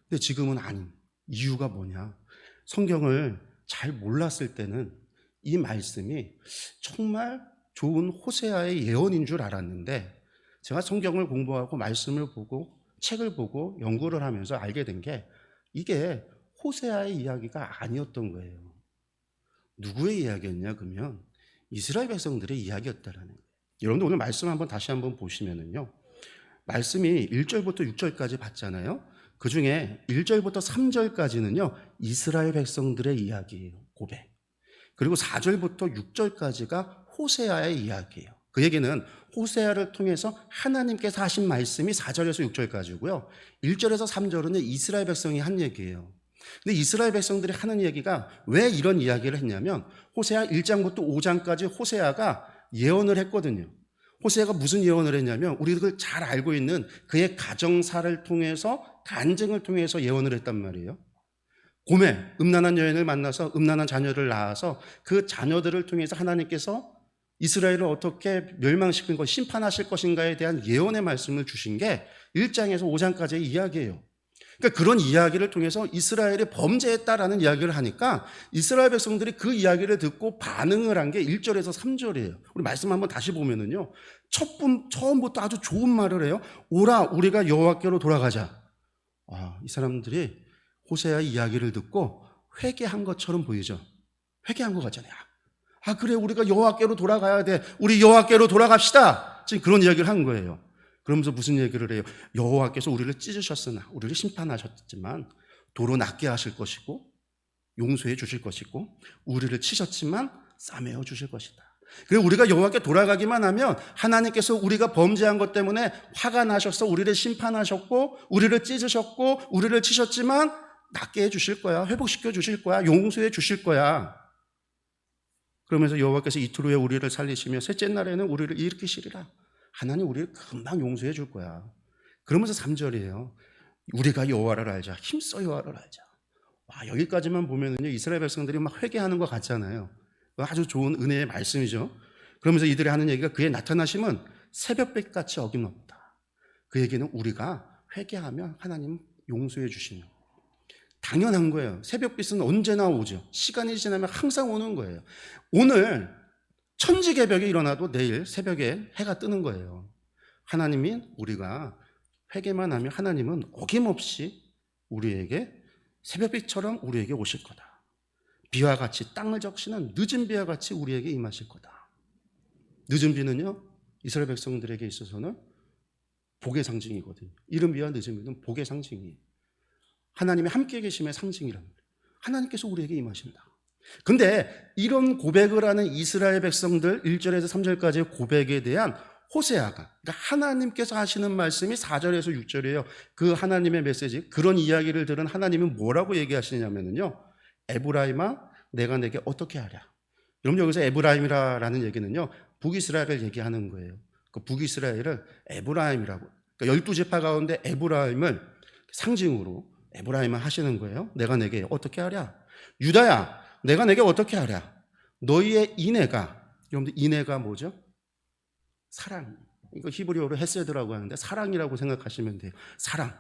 근데 지금은 아닌 이유가 뭐냐? 성경을 잘 몰랐을 때는 이 말씀이 정말 좋은 호세아의 예언인 줄 알았는데, 제가 성경을 공부하고 말씀을 보고 책을 보고 연구를 하면서 알게 된 게 이게 호세아의 이야기가 아니었던 거예요. 누구의 이야기였냐? 그러면 이스라엘 백성들의 이야기였다라는 거예요. 여러분들 오늘 말씀 한번 다시 한번 보시면은요, 말씀이 1절부터 6절까지 봤잖아요. 그 중에 1절부터 3절까지는요, 이스라엘 백성들의 이야기예요. 고백. 그리고 4절부터 6절까지가 호세아의 이야기예요. 그 얘기는 호세아를 통해서 하나님께서 하신 말씀이 4절에서 6절까지고요. 1절에서 3절은 이스라엘 백성이 한 얘기예요. 근데 이스라엘 백성들이 하는 얘기가 왜 이런 이야기를 했냐면 호세아 1장부터 5장까지 호세아가 예언을 했거든요. 호세아가 무슨 예언을 했냐면 우리가 잘 알고 있는 그의 가정사를 통해서 간증을 통해서 예언을 했단 말이에요. 고멜, 음란한 여인을 만나서 음란한 자녀를 낳아서 그 자녀들을 통해서 하나님께서 이스라엘을 어떻게 멸망시킨 것, 심판하실 것인가에 대한 예언의 말씀을 주신 게 1장에서 5장까지의 이야기예요. 그러니까 그런 이야기를 통해서 이스라엘이 범죄했다라는 이야기를 하니까 이스라엘 백성들이 그 이야기를 듣고 반응을 한 게 1절에서 3절이에요. 우리 말씀 한번 다시 보면은요. 처음부터 아주 좋은 말을 해요. 오라, 우리가 여호와께로 돌아가자. 이 사람들이 호세아의 이야기를 듣고 회개한 것처럼 보이죠. 회개한 것 같잖아요. 그래, 우리가 여호와께로 돌아가야 돼. 우리 여호와께로 돌아갑시다. 지금 그런 이야기를 한 거예요. 그러면서 무슨 얘기를 해요? 여호와께서 우리를 찢으셨으나, 우리를 심판하셨지만 도로 낫게 하실 것이고 용서해 주실 것이고 우리를 치셨지만 싸매어 주실 것이다. 그리고 우리가 여호와께 돌아가기만 하면 하나님께서 우리가 범죄한 것 때문에 화가 나셔서 우리를 심판하셨고 우리를 찢으셨고 우리를 치셨지만 낫게 해 주실 거야. 회복시켜 주실 거야. 용서해 주실 거야. 그러면서 여호와께서 이틀 후에 우리를 살리시며 셋째 날에는 우리를 일으키시리라. 하나님 우리를 금방 용서해 줄 거야. 그러면서 3절이에요. 우리가 여호와를 알자. 힘써 여호와를 알자. 여기까지만 보면은요, 이스라엘 백성들이 막 회개하는 것 같잖아요. 아주 좋은 은혜의 말씀이죠. 그러면서 이들이 하는 얘기가 그의 나타나심은 새벽빛같이 어김없다. 그 얘기는 우리가 회개하면 하나님 용서해 주시는 거예요. 당연한 거예요. 새벽빛은 언제나 오죠. 시간이 지나면 항상 오는 거예요. 오늘 천지개벽이 일어나도 내일 새벽에 해가 뜨는 거예요. 하나님이 우리가 회개만 하면 하나님은 어김없이 우리에게 새벽빛처럼 우리에게 오실 거다. 비와 같이 땅을 적시는 늦은 비와 같이 우리에게 임하실 거다. 늦은 비는요, 이스라엘 백성들에게 있어서는 복의 상징이거든요. 이른 비와 늦은 비는 복의 상징이에요. 하나님의 함께 계심의 상징이란 말이에요. 하나님께서 우리에게 임하신다. 근데 이런 고백을 하는 이스라엘 백성들 1절에서 3절까지의 고백에 대한 호세아가, 그러니까 하나님께서 하시는 말씀이 4절에서 6절이에요. 그 하나님의 메시지, 그런 이야기를 들은 하나님은 뭐라고 얘기하시냐면요, 에브라임아, 내가 내게 어떻게 하랴. 여러분, 여기서 에브라임이라는 얘기는요, 북이스라엘을 얘기하는 거예요. 그 북이스라엘을 에브라임이라고, 그러니까 12지파 가운데 에브라임을 상징으로 에브라임을 하시는 거예요. 내가 내게 어떻게 하랴. 유다야, 내가 내게 어떻게 하랴. 너희의 인애가, 여러분들 인애가 뭐죠? 사랑. 이거 히브리어로 헤세드라고 하는데 사랑이라고 생각하시면 돼요. 사랑.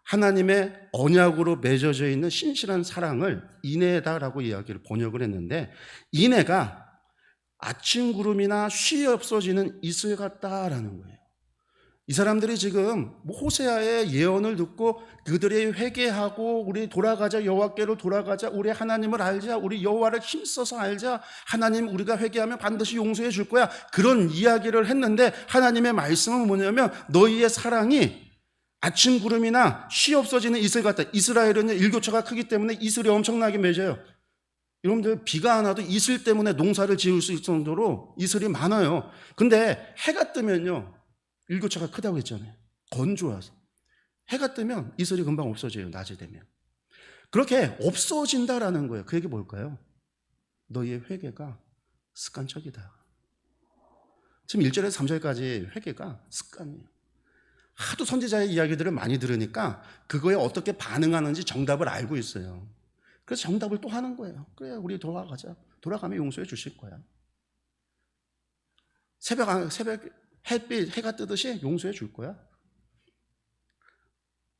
하나님의 언약으로 맺어져 있는 신실한 사랑을 인애다라고 이야기를 번역을 했는데, 인애가 아침 구름이나 쉬 없어지는 이슬 같다라는 거예요. 이 사람들이 지금 호세아의 예언을 듣고 그들이 회개하고 우리 돌아가자, 여호와께로 돌아가자, 우리 하나님을 알자, 우리 여호와를 힘써서 알자, 하나님 우리가 회개하면 반드시 용서해 줄 거야, 그런 이야기를 했는데 하나님의 말씀은 뭐냐면 너희의 사랑이 아침 구름이나 쉬 없어지는 이슬 같다. 이스라엘은 일교차가 크기 때문에 이슬이 엄청나게 맺어요. 여러분들 비가 안 와도 이슬 때문에 농사를 지을 수 있을 정도로 이슬이 많아요. 근데 해가 뜨면요, 일교차가 크다고 했잖아요. 건조해서. 해가 뜨면 이슬이 금방 없어져요. 낮이 되면. 그렇게 없어진다라는 거예요. 그 얘기 뭘까요? 너희의 회개가 습관적이다. 지금 1절에서 3절까지 회개가 습관이에요. 하도 선지자의 이야기들을 많이 들으니까 그거에 어떻게 반응하는지 정답을 알고 있어요. 그래서 정답을 또 하는 거예요. 그래, 우리 돌아가자. 돌아가면 용서해 주실 거야. 새벽 햇빛, 해가 뜨듯이 용서해 줄 거야.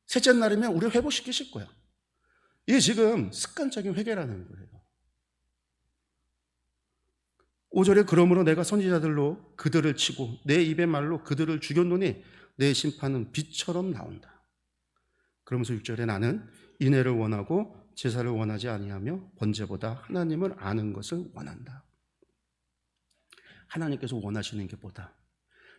셋째 날이면 우리 회복시키실 거야. 이게 지금 습관적인 회개라는 거예요. 5절에 그러므로 내가 선지자들로 그들을 치고 내 입의 말로 그들을 죽였노니 내 심판은 빛처럼 나온다. 그러면서 6절에 나는 인애를 원하고 제사를 원하지 아니하며 번제보다 하나님을 아는 것을 원한다. 하나님께서 원하시는 게 뭐다?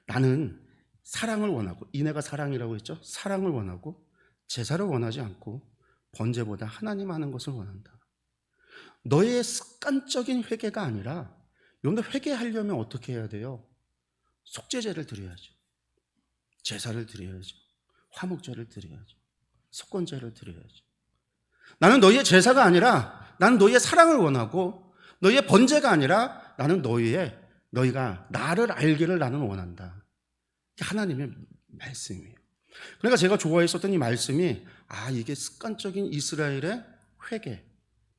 나는 사랑을 원하고, 인애가 사랑이라고 했죠? 사랑을 원하고 제사를 원하지 않고 번제보다 하나님 아는 것을 원한다. 너의 습관적인 회개가 아니라, 여러분들 회개하려면 어떻게 해야 돼요? 속죄제를 드려야죠. 제사를 드려야죠. 화목제를 드려야죠. 속건제를 드려야죠. 나는 너희의 제사가 아니라 나는 너희의 사랑을 원하고, 너희의 번제가 아니라 나는 너희가 나를 알기를 나는 원한다. 이게 하나님의 말씀이에요. 그러니까 제가 좋아했었던 이 말씀이, 이게 습관적인 이스라엘의 회개,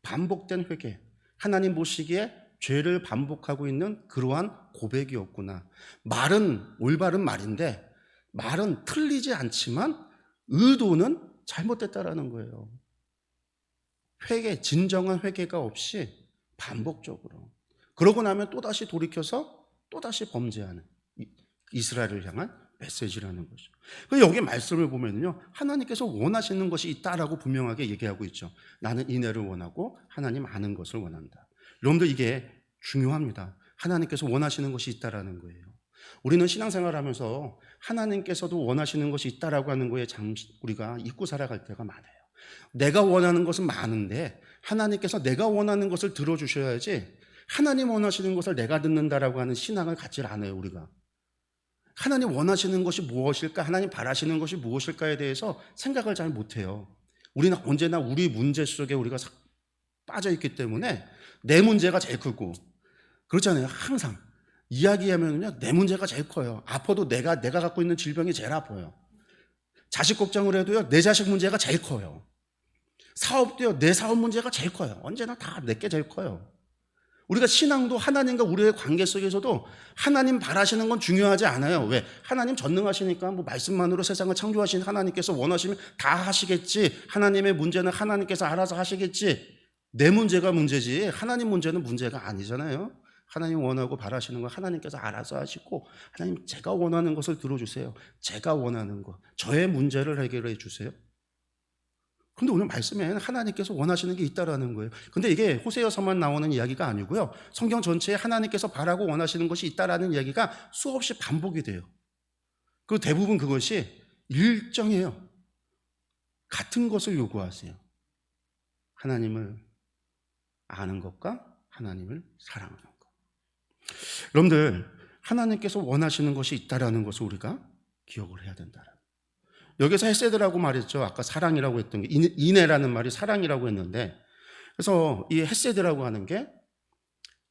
반복된 회개, 하나님 보시기에 죄를 반복하고 있는 그러한 고백이었구나. 말은 올바른 말인데, 말은 틀리지 않지만 의도는 잘못됐다라는 거예요. 회개, 진정한 회개가 없이 반복적으로. 그러고 나면 또다시 돌이켜서 또다시 범죄하는 이스라엘을 향한 메시지라는 거죠. 여기 말씀을 보면요, 하나님께서 원하시는 것이 있다라고 분명하게 얘기하고 있죠. 나는 인애를 원하고 하나님 아는 것을 원한다. 여러분들 이게 중요합니다. 하나님께서 원하시는 것이 있다라는 거예요. 우리는 신앙생활하면서 하나님께서도 원하시는 것이 있다라고 하는 거에 우리가 잊고 살아갈 때가 많아요. 내가 원하는 것은 많은데 하나님께서 내가 원하는 것을 들어주셔야지, 하나님 원하시는 것을 내가 듣는다라고 하는 신앙을 갖지 않아요. 우리가 하나님 원하시는 것이 무엇일까, 하나님 바라시는 것이 무엇일까에 대해서 생각을 잘 못해요. 우리는 언제나 우리 문제 속에 우리가 빠져있기 때문에 내 문제가 제일 크고, 그렇잖아요. 항상 이야기하면요, 내 문제가 제일 커요. 아파도 내가 갖고 있는 질병이 제일 아파요. 자식 걱정을 해도요, 내 자식 문제가 제일 커요. 사업도요, 내 사업 문제가 제일 커요. 언제나 다 내게 제일 커요. 우리가 신앙도 하나님과 우리의 관계 속에서도 하나님 바라시는 건 중요하지 않아요. 왜? 하나님 전능하시니까 말씀만으로 세상을 창조하신 하나님께서 원하시면 다 하시겠지. 하나님의 문제는 하나님께서 알아서 하시겠지. 내 문제가 문제지 하나님 문제는 문제가 아니잖아요. 하나님 원하고 바라시는 거 하나님께서 알아서 하시고, 하나님 제가 원하는 것을 들어주세요. 제가 원하는 것, 저의 문제를 해결해 주세요. 근데 오늘 말씀에는 하나님께서 원하시는 게 있다라는 거예요. 근데 이게 호세아서만 나오는 이야기가 아니고요, 성경 전체에 하나님께서 바라고 원하시는 것이 있다라는 이야기가 수없이 반복이 돼요. 그리고 대부분 그것이 일정해요. 같은 것을 요구하세요. 하나님을 아는 것과 하나님을 사랑하는 것. 여러분들, 하나님께서 원하시는 것이 있다라는 것을 우리가 기억을 해야 된다라는. 여기서 헤세드라고 말했죠. 아까 사랑이라고 했던 게, 인애라는 말이 사랑이라고 했는데, 그래서 이 헤세드라고 하는 게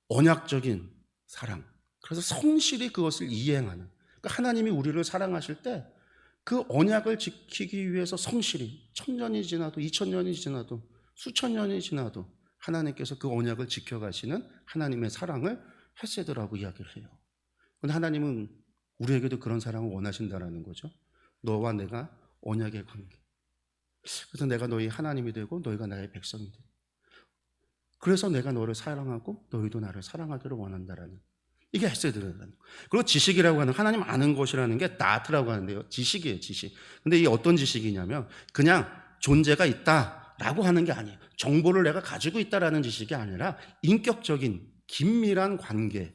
언약적인 사랑, 그래서 성실히 그것을 이행하는, 그러니까 하나님이 우리를 사랑하실 때 그 언약을 지키기 위해서 성실히 1000년이 지나도 2000년이 지나도 수천 년이 지나도 하나님께서 그 언약을 지켜가시는 하나님의 사랑을 헤세드라고 이야기를 해요. 그런데 하나님은 우리에게도 그런 사랑을 원하신다라는 거죠. 너와 내가 언약의 관계. 그래서 내가 너희 하나님이 되고 너희가 나의 백성이 되고, 그래서 내가 너를 사랑하고 너희도 나를 사랑하기를 원한다라는, 이게 헤세드라는 거예요. 그리고 지식이라고 하는, 하나님 아는 것이라는 게 나트라고 하는데요, 지식이에요, 지식. 근데 이게 어떤 지식이냐면 그냥 존재가 있다라고 하는 게 아니에요. 정보를 내가 가지고 있다라는 지식이 아니라 인격적인 긴밀한 관계,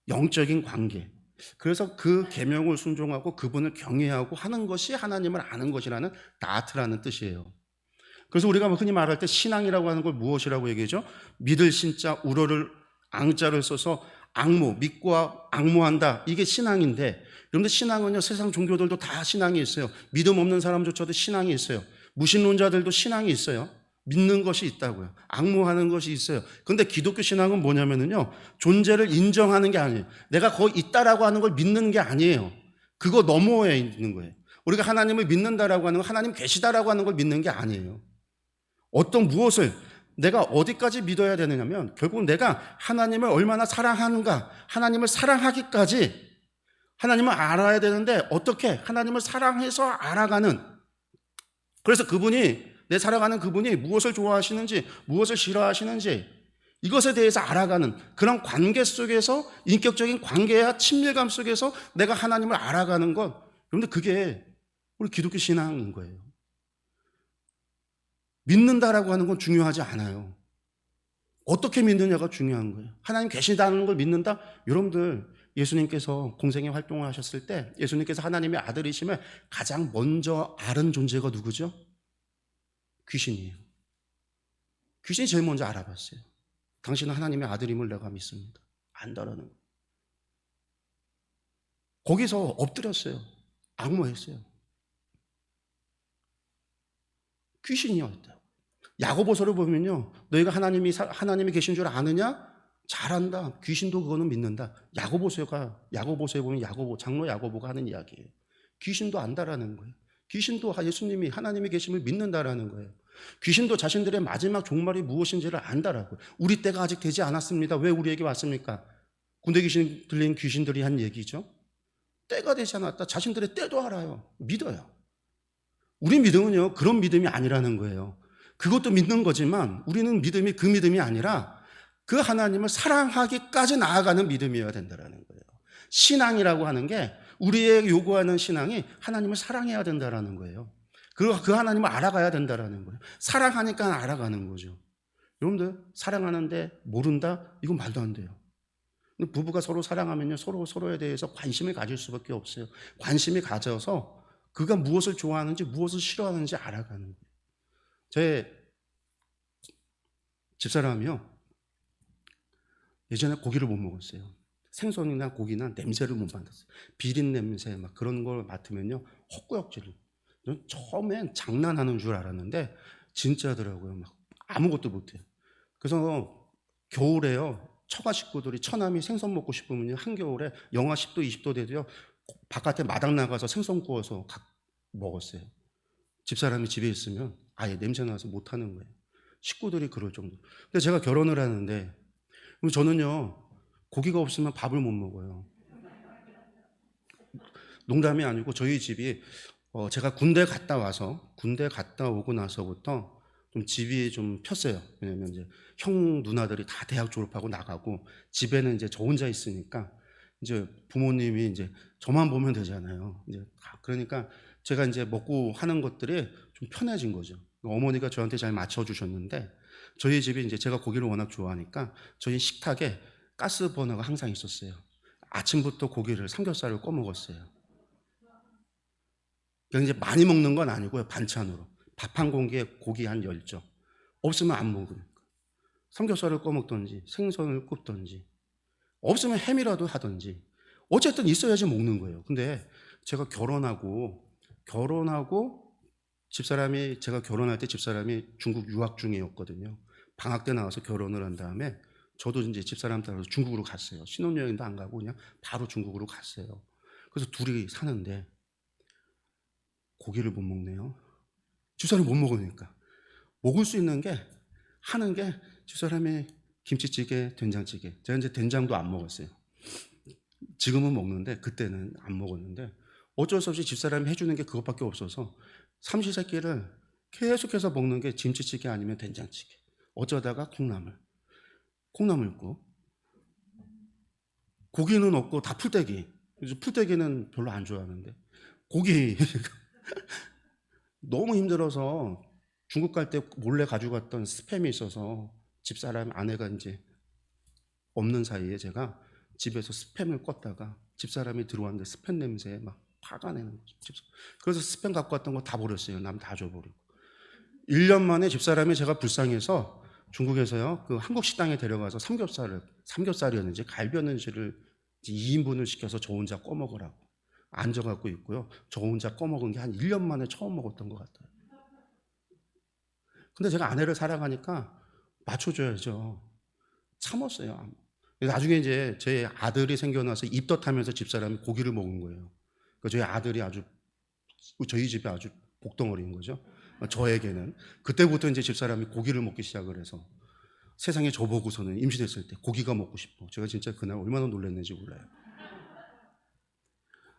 영적인 관계. 그래서 그 계명을 순종하고 그분을 경외하고 하는 것이 하나님을 아는 것이라는 나트라는 뜻이에요. 그래서 우리가 흔히 말할 때 신앙이라고 하는 걸 무엇이라고 얘기하죠? 믿을 신자, 우러를 앙자를 써서 앙무, 믿고 앙무한다, 이게 신앙인데, 여러분들 신앙은요, 세상 종교들도 다 신앙이 있어요. 믿음 없는 사람조차도 신앙이 있어요. 무신론자들도 신앙이 있어요. 믿는 것이 있다고요. 앙무하는 것이 있어요. 그런데 기독교 신앙은 뭐냐면요, 존재를 인정하는 게 아니에요. 내가 거기 있다라고 하는 걸 믿는 게 아니에요. 그거 너머에 있는 거예요. 우리가 하나님을 믿는다라고 하는 건, 하나님 계시다라고 하는 걸 믿는 게 아니에요. 어떤 무엇을 내가 어디까지 믿어야 되느냐면, 결국 내가 하나님을 얼마나 사랑하는가, 하나님을 사랑하기까지 하나님을 알아야 되는데, 어떻게 하나님을 사랑해서 알아가는, 그래서 그분이, 내 살아가는 그분이 무엇을 좋아하시는지, 무엇을 싫어하시는지, 이것에 대해서 알아가는 그런 관계 속에서, 인격적인 관계와 친밀감 속에서 내가 하나님을 알아가는 것, 그런데 그게 우리 기독교 신앙인 거예요. 믿는다라고 하는 건 중요하지 않아요. 어떻게 믿느냐가 중요한 거예요. 하나님 계시다는 걸 믿는다? 여러분들, 예수님께서 공생애 활동을 하셨을 때 예수님께서 하나님의 아들이심을 가장 먼저 아는 존재가 누구죠? 귀신이에요. 귀신이 제일 먼저 알아봤어요. 당신은 하나님의 아들임을 내가 믿습니다. 안다라는 거예요. 거기서 엎드렸어요. 악모했어요. 귀신이었다고. 야고보서를 보면요, 너희가 하나님이 계신 줄 아느냐? 잘한다. 귀신도 그거는 믿는다. 야고보서에 보면 장로 야고보가 하는 이야기예요. 귀신도 안다라는 거예요. 귀신도 예수님이 하나님이 계심을 믿는다라는 거예요. 귀신도 자신들의 마지막 종말이 무엇인지를 안다라고요. 우리 때가 아직 되지 않았습니다. 왜 우리에게 왔습니까? 군대 귀신 들린 귀신들이 한 얘기죠. 때가 되지 않았다. 자신들의 때도 알아요. 믿어요. 우리 믿음은요, 그런 믿음이 아니라는 거예요. 그것도 믿는 거지만 우리는 믿음이 그 믿음이 아니라 그 하나님을 사랑하기까지 나아가는 믿음이어야 된다는 거예요. 신앙이라고 하는 게, 우리의 요구하는 신앙이 하나님을 사랑해야 된다는 거예요. 그 하나님을 알아가야 된다는 거예요. 사랑하니까 알아가는 거죠. 여러분들, 사랑하는데 모른다? 이건 말도 안 돼요. 부부가 서로 사랑하면요, 서로에 대해서 관심을 가질 수밖에 없어요. 관심이 가져서 그가 무엇을 좋아하는지 무엇을 싫어하는지 알아가는 거예요. 제 집사람이요, 예전에 고기를 못 먹었어요. 생선이나 고기나 냄새를 못 맡았어요. 비린 냄새 막 그런 걸 맡으면요, 헛구역질을. 저는 처음엔 장난하는 줄 알았는데 진짜더라고요. 막 아무것도 못해요. 그래서 겨울에요, 처가 식구들이, 처남이 생선 먹고 싶으면 한겨울에 영하 10도 20도 돼도요, 바깥에 마당 나가서 생선 구워서 먹었어요. 집사람이 집에 있으면 아예 냄새 나서 못하는 거예요. 식구들이 그럴 정도. 근데 제가 결혼을 하는데, 저는요, 고기가 없으면 밥을 못 먹어요. 농담이 아니고 저희 집이 제가 군대 갔다 오고 나서부터 좀 집이 좀 폈어요. 왜냐면 이제 형 누나들이 다 대학 졸업하고 나가고 집에는 이제 저 혼자 있으니까 이제 부모님이 이제 저만 보면 되잖아요. 이제 그러니까 제가 이제 먹고 하는 것들이 좀 편해진 거죠. 어머니가 저한테 잘 맞춰주셨는데, 저희 집이 이제 제가 고기를 워낙 좋아하니까 저희 식탁에 가스버너가 항상 있었어요. 아침부터 고기를, 삼겹살을 꺼 먹었어요. 그냥 이제 많이 먹는 건 아니고요, 반찬으로. 밥 한 공기에 고기 한 10점. 없으면 안 먹으니까. 삼겹살을 꺼 먹든지, 생선을 굽든지, 없으면 햄이라도 하든지. 어쨌든 있어야지 먹는 거예요. 근데 제가 결혼하고 제가 결혼할 때 집사람이 중국 유학 중이었거든요. 방학 때 나와서 결혼을 한 다음에 저도 이제 집사람 따라서 중국으로 갔어요. 신혼여행도 안 가고 그냥 바로 중국으로 갔어요. 그래서 둘이 사는데 고기를 못 먹네요. 집사람이 못 먹으니까. 먹을 수 있는 게, 하는 게 집사람의 김치찌개, 된장찌개. 제가 이제 된장도 안 먹었어요. 지금은 먹는데 그때는 안 먹었는데, 어쩔 수 없이 집사람이 해주는 게 그것밖에 없어서 삼시세끼를 계속해서 먹는 게 김치찌개 아니면 된장찌개. 어쩌다가 콩나물국. 고기는 없고 다 풀떼기. 그래서 풀떼기는 별로 안 좋아하는데 고기 너무 힘들어서 중국 갈 때 몰래 가져갔던 스팸이 있어서 집사람 아내가 이제 없는 사이에 제가 집에서 스팸을 껐다가 집사람이 들어왔는데 스팸 냄새에 막 화가 내는 거죠. 그래서 스팸 갖고 왔던 거 다 버렸어요. 남 다 줘버리고. 1년 만에 집사람이, 제가 불쌍해서 중국에서요, 그 한국 식당에 데려가서 삼겹살이었는지 갈비였는지를 2인분을 시켜서 저 혼자 꺼먹으라고 앉아갖고 있고요. 저 혼자 꺼먹은 게 한 1년 만에 처음 먹었던 것 같아요. 근데 제가 아내를 사랑하니까 맞춰줘야죠. 참았어요. 나중에 이제 제 아들이 생겨나서 입덧하면서 집사람이 고기를 먹은 거예요. 그러니까 저희 아들이 저희 집에 아주 복덩어리인 거죠. 저에게는. 그때부터 이제 집사람이 고기를 먹기 시작을 해서, 세상에 저보고서는 임신했을 때 고기가 먹고 싶어. 제가 진짜 그날 얼마나 놀랐는지 몰라요.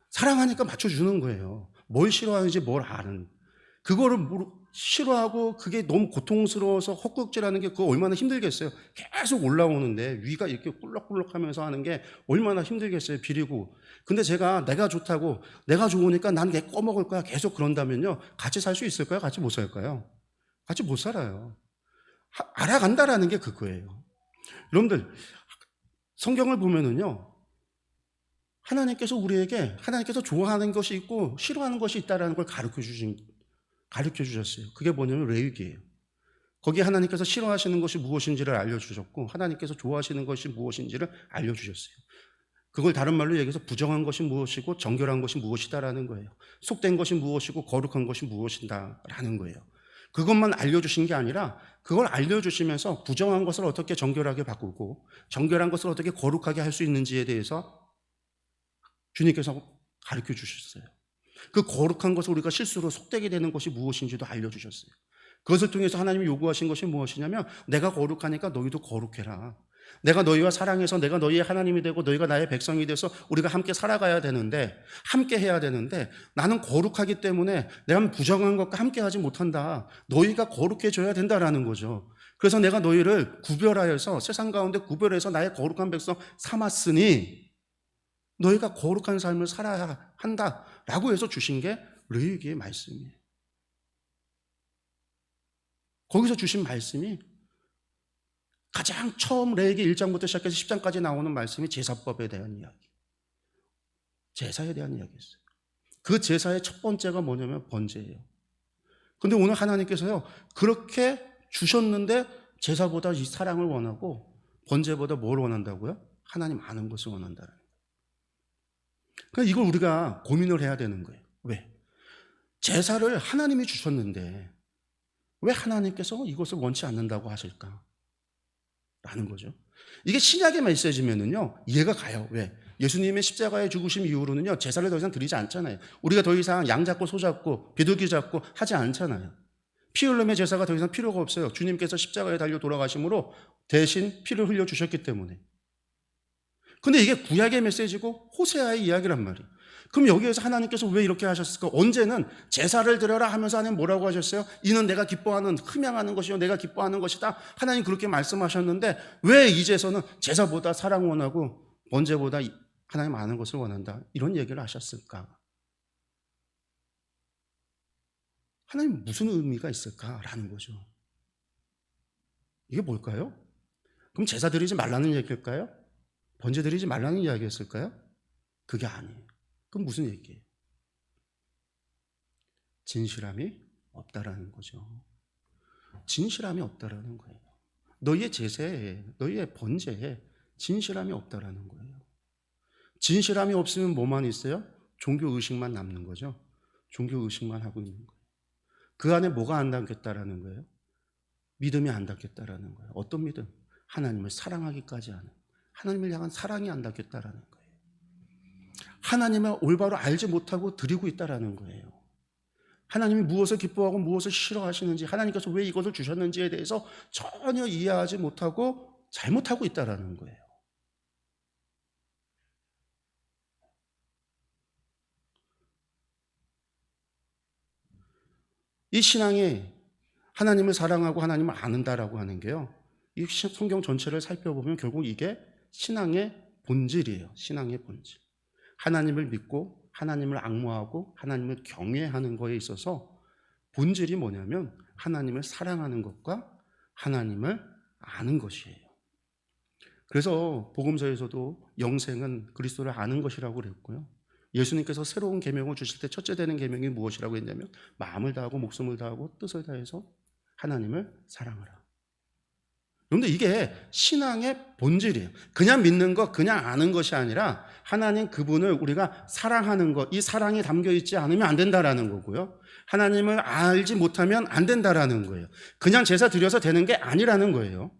사랑하니까 맞춰주는 거예요. 뭘 싫어하는지 뭘 아는. 그거를 싫어하고 그게 너무 고통스러워서 헛구역질하는 게 그거 얼마나 힘들겠어요. 계속 올라오는데 위가 이렇게 꿀럭꿀럭하면서 하는 게 얼마나 힘들겠어요. 비리고. 근데 제가 내가 좋다고, 내가 좋으니까 난 내 꺼먹을 거야 계속 그런다면요, 같이 살 수 있을까요? 같이 못 살까요? 같이 못 살아요. 알아간다라는 게 그거예요. 여러분들, 성경을 보면은요, 하나님께서 우리에게, 하나님께서 좋아하는 것이 있고 싫어하는 것이 있다라는 걸 가르쳐 주셨어요. 그게 뭐냐면 레위기예요. 거기에 하나님께서 싫어하시는 것이 무엇인지를 알려주셨고 하나님께서 좋아하시는 것이 무엇인지를 알려주셨어요. 그걸 다른 말로 얘기해서 부정한 것이 무엇이고 정결한 것이 무엇이다라는 거예요. 속된 것이 무엇이고 거룩한 것이 무엇이다라는 거예요. 그것만 알려주신 게 아니라 그걸 알려주시면서 부정한 것을 어떻게 정결하게 바꾸고 정결한 것을 어떻게 거룩하게 할 수 있는지에 대해서 주님께서 가르쳐 주셨어요. 그 거룩한 것을 우리가 실수로 속되게 되는 것이 무엇인지도 알려주셨어요. 그것을 통해서 하나님이 요구하신 것이 무엇이냐면 내가 거룩하니까 너희도 거룩해라. 내가 너희와 사랑해서 내가 너희의 하나님이 되고 너희가 나의 백성이 돼서 우리가 함께 살아가야 되는데 함께 해야 되는데 나는 거룩하기 때문에 내가 부정한 것과 함께 하지 못한다. 너희가 거룩해져야 된다라는 거죠. 그래서 내가 너희를 구별하여서 세상 가운데 구별해서 나의 거룩한 백성 삼았으니 너희가 거룩한 삶을 살아야 한다라고 해서 주신 게 레위기의 말씀이에요. 거기서 주신 말씀이 가장 처음 레위기 1장부터 시작해서 10장까지 나오는 말씀이 제사법에 대한 이야기, 제사에 대한 이야기였어요. 그 제사의 첫 번째가 뭐냐면 번제예요. 그런데 오늘 하나님께서요 그렇게 주셨는데 제사보다 이 사랑을 원하고 번제보다 뭘 원한다고요? 하나님 아는 것을 원한다는 거예요. 그러니까 이걸 우리가 고민을 해야 되는 거예요. 왜? 제사를 하나님이 주셨는데 왜 하나님께서 이것을 원치 않는다고 하실까? 라는 거죠. 이게 신약의 메시지면은요 이해가 가요. 왜? 예수님의 십자가에 죽으심 이후로는요 제사를 더 이상 드리지 않잖아요. 우리가 더 이상 양 잡고 소 잡고 비둘기 잡고 하지 않잖아요. 피 흘림의 제사가 더 이상 필요가 없어요. 주님께서 십자가에 달려 돌아가심으로 대신 피를 흘려 주셨기 때문에. 근데 이게 구약의 메시지고 호세아의 이야기란 말이에요. 그럼 여기에서 하나님께서 왜 이렇게 하셨을까? 언제는 제사를 드려라 하면서 하나님 뭐라고 하셨어요? 이는 내가 기뻐하는 흠양하는 것이요 내가 기뻐하는 것이다. 하나님 그렇게 말씀하셨는데 왜 이제서는 제사보다 사랑 원하고 번제보다 하나님 아는 것을 원한다. 이런 얘기를 하셨을까? 하나님 무슨 의미가 있을까라는 거죠. 이게 뭘까요? 그럼 제사 드리지 말라는 얘기일까요? 번제 드리지 말라는 이야기였을까요? 그게 아니에요. 그럼 무슨 얘기예요? 진실함이 없다라는 거죠. 진실함이 없다라는 거예요. 너희의 제사에, 너희의 번제에 진실함이 없다라는 거예요. 진실함이 없으면 뭐만 있어요? 종교 의식만 남는 거죠. 종교 의식만 하고 있는 거예요. 그 안에 뭐가 안 담겼다라는 거예요? 믿음이 안 담겼다라는 거예요. 어떤 믿음? 하나님을 사랑하기까지 하는, 하나님을 향한 사랑이 안 담겼다라는 거예요. 하나님을 올바로 알지 못하고 드리고 있다라는 거예요. 하나님이 무엇을 기뻐하고 무엇을 싫어하시는지, 하나님께서 왜 이것을 주셨는지에 대해서 전혀 이해하지 못하고 잘못하고 있다라는 거예요. 이 신앙이 하나님을 사랑하고 하나님을 아는다라고 하는 게요, 이 성경 전체를 살펴보면 결국 이게 신앙의 본질이에요. 신앙의 본질. 하나님을 믿고 하나님을 앙모하고 하나님을 경외하는 거에 있어서 본질이 뭐냐면 하나님을 사랑하는 것과 하나님을 아는 것이에요. 그래서 복음서에서도 영생은 그리스도를 아는 것이라고 그랬고요. 예수님께서 새로운 계명을 주실 때 첫째 되는 계명이 무엇이라고 했냐면 마음을 다하고 목숨을 다하고 뜻을 다해서 하나님을 사랑하라. 그런데 이게 신앙의 본질이에요. 그냥 믿는 것, 그냥 아는 것이 아니라 하나님 그분을 우리가 사랑하는 것, 이 사랑이 담겨 있지 않으면 안 된다라는 거고요. 하나님을 알지 못하면 안 된다라는 거예요. 그냥 제사 드려서 되는 게 아니라는 거예요.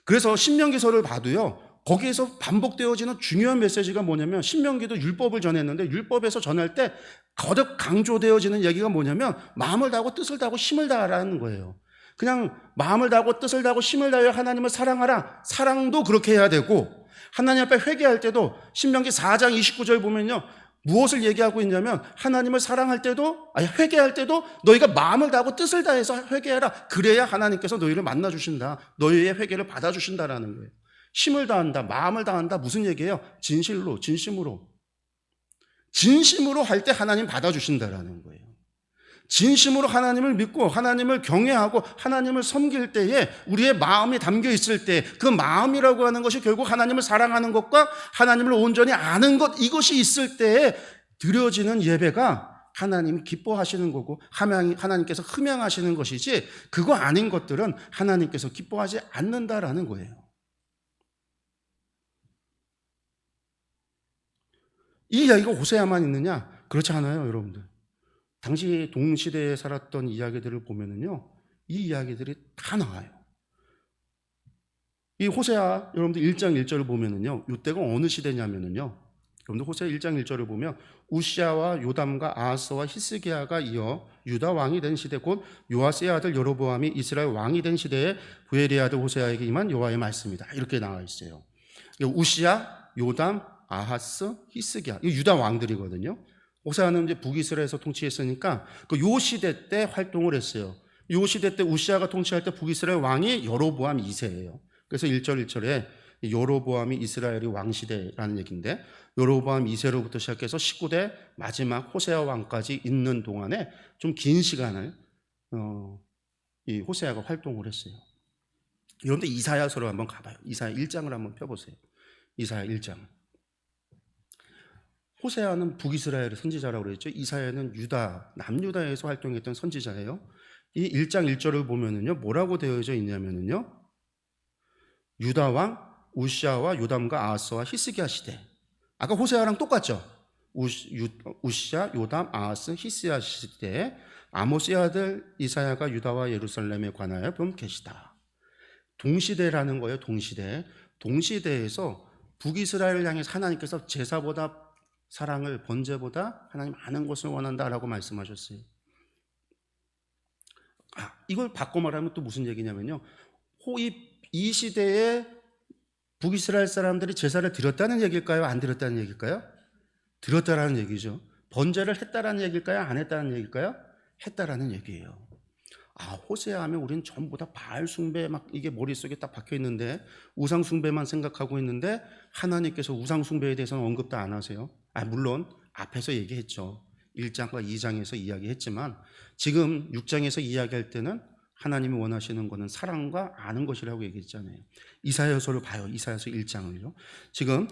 그래서 신명기서를 봐도요, 거기에서 반복되어지는 중요한 메시지가 뭐냐면, 신명기도 율법을 전했는데 율법에서 전할 때 거듭 강조되어지는 얘기가 뭐냐면 마음을 다하고 뜻을 다하고 힘을 다하라는 거예요. 그냥 마음을 다하고 뜻을 다하고 힘을 다하여 하나님을 사랑하라. 사랑도 그렇게 해야 되고, 하나님 앞에 회개할 때도 신명기 4장 29절 보면요, 무엇을 얘기하고 있냐면 하나님을 사랑할 때도, 회개할 때도 너희가 마음을 다하고 뜻을 다해서 회개해라. 그래야 하나님께서 너희를 만나주신다. 너희의 회개를 받아주신다라는 거예요. 힘을 다한다, 마음을 다한다, 무슨 얘기예요? 진실로, 진심으로 할 때 하나님 받아주신다라는 거예요. 진심으로 하나님을 믿고 하나님을 경외하고 하나님을 섬길 때에 우리의 마음이 담겨 있을 때, 그 마음이라고 하는 것이 결국 하나님을 사랑하는 것과 하나님을 온전히 아는 것, 이것이 있을 때에 드려지는 예배가 하나님이 기뻐하시는 거고 하나님께서 흠양하시는 것이지 그거 아닌 것들은 하나님께서 기뻐하지 않는다라는 거예요. 이 이야기가 호세아만 있느냐? 그렇지 않아요, 여러분들. 당시 동시대에 살았던 이야기들을 보면은요, 이 이야기들이 다 나와요. 이 호세아 여러분들 1장 1절을 보면은요, 이때가 어느 시대냐면은요, 여러분들 호세아 1장 1절을 보면 우시아와 요담과 아하스와 히스기야가 이어 유다 왕이 된 시대, 곧 요아스의 아들 여로보암이 이스라엘 왕이 된 시대에 부엘의 아들 호세아에게 임한 여호와의 말씀이다. 이렇게 나와 있어요. 우시아, 요담, 아하스, 히스기야, 이 유다 왕들이거든요. 호세아는 이제 북이스라엘에서 통치했으니까 요 시대 때 활동을 했어요. 요 시대 때 우시아가 통치할 때 북이스라엘 왕이 여로보암 2세예요. 그래서 1절 1절에 여로보암이 이스라엘의 왕시대라는 얘기인데, 여로보암 2세로부터 시작해서 19대 마지막 호세아 왕까지 있는 동안에 좀 긴 시간을 이 호세아가 활동을 했어요. 그런데 이사야서로 한번 가봐요. 이사야 1장을 한번 펴보세요. 이사야 1장. 호세아는 북이스라엘의 선지자라고 그랬죠. 이사야는 유다, 남유다에서 활동했던 선지자예요. 이 1장 1절을 보면은요, 뭐라고 되어져 있냐면은요, 유다 왕 우시아와 요담과 아하스와 히스기야 시대. 아까 호세아랑 똑같죠. 우시아, 요담, 아하스, 히스기야 시대에 아모스의 아들 이사야가 유다와 예루살렘에 관하여 본 계시다. 동시대라는 거예요. 동시대. 동시대에서 북이스라엘을 향해서 하나님께서 제사보다 사랑을, 번제보다 하나님 아는 것을 원한다라고 말씀하셨어요. 이걸 바꿔 말하면 또 무슨 얘기냐면요, 이 시대에 북이스라엘 사람들이 제사를 드렸다는 얘기일까요? 안 드렸다는 얘기일까요? 드렸다라는 얘기죠. 번제를 했다라는 얘기일까요? 안 했다는 얘기일까요? 했다라는 얘기예요. 호세아 하면 우리는 전부 다 바알 숭배 막 이게 머릿속에 딱 박혀 있는데, 우상 숭배만 생각하고 있는데 하나님께서 우상 숭배에 대해서는 언급도 안 하세요. 물론 앞에서 얘기했죠. 1장과 2장에서 이야기했지만 지금 6장에서 이야기할 때는 하나님이 원하시는 것은 사랑과 아는 것이라고 얘기했잖아요. 이사야서를 봐요. 이사야서 1장을요. 지금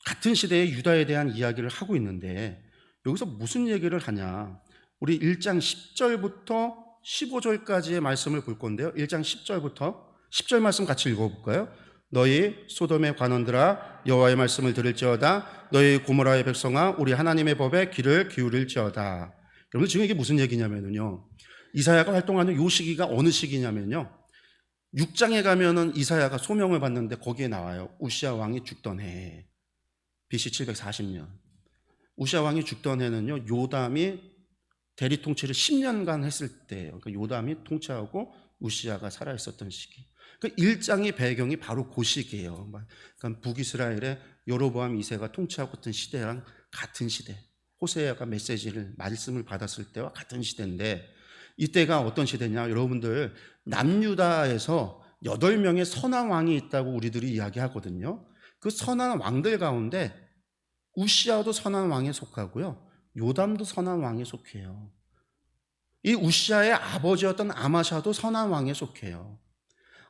같은 시대의 유다에 대한 이야기를 하고 있는데 여기서 무슨 얘기를 하냐. 우리 1장 10절부터 15절까지의 말씀을 볼 건데요. 1장 10절부터 10절 말씀 같이 읽어볼까요? 너희 소돔의 관원들아 여호와의 말씀을 들을지어다. 너희 고모라의 백성아 우리 하나님의 법에 귀를 기울일지어다. 여러분 지금 이게 무슨 얘기냐면요, 이사야가 활동하는 요 시기가 어느 시기냐면요, 6장에 가면은 이사야가 소명을 받는데 거기에 나와요. 우시아 왕이 죽던 해, BC 740년. 우시아 왕이 죽던 해는요, 요담이 대리 통치를 10년간 했을 때예요. 그러니까 요담이 통치하고 우시아가 살아 있었던 시기. 그 1장의 배경이 바로 그 시기예요. 그러니까 북이스라엘의 여로보암 2세가 통치하고 있던 시대랑 같은 시대. 호세아가 말씀을 받았을 때와 같은 시대인데, 이때가 어떤 시대냐? 여러분들 남유다에서 8명의 선한 왕이 있다고 우리들이 이야기하거든요. 그 선한 왕들 가운데 우시아도 선한 왕에 속하고요, 요담도 선한 왕에 속해요. 이 우시아의 아버지였던 아마샤도 선한 왕에 속해요.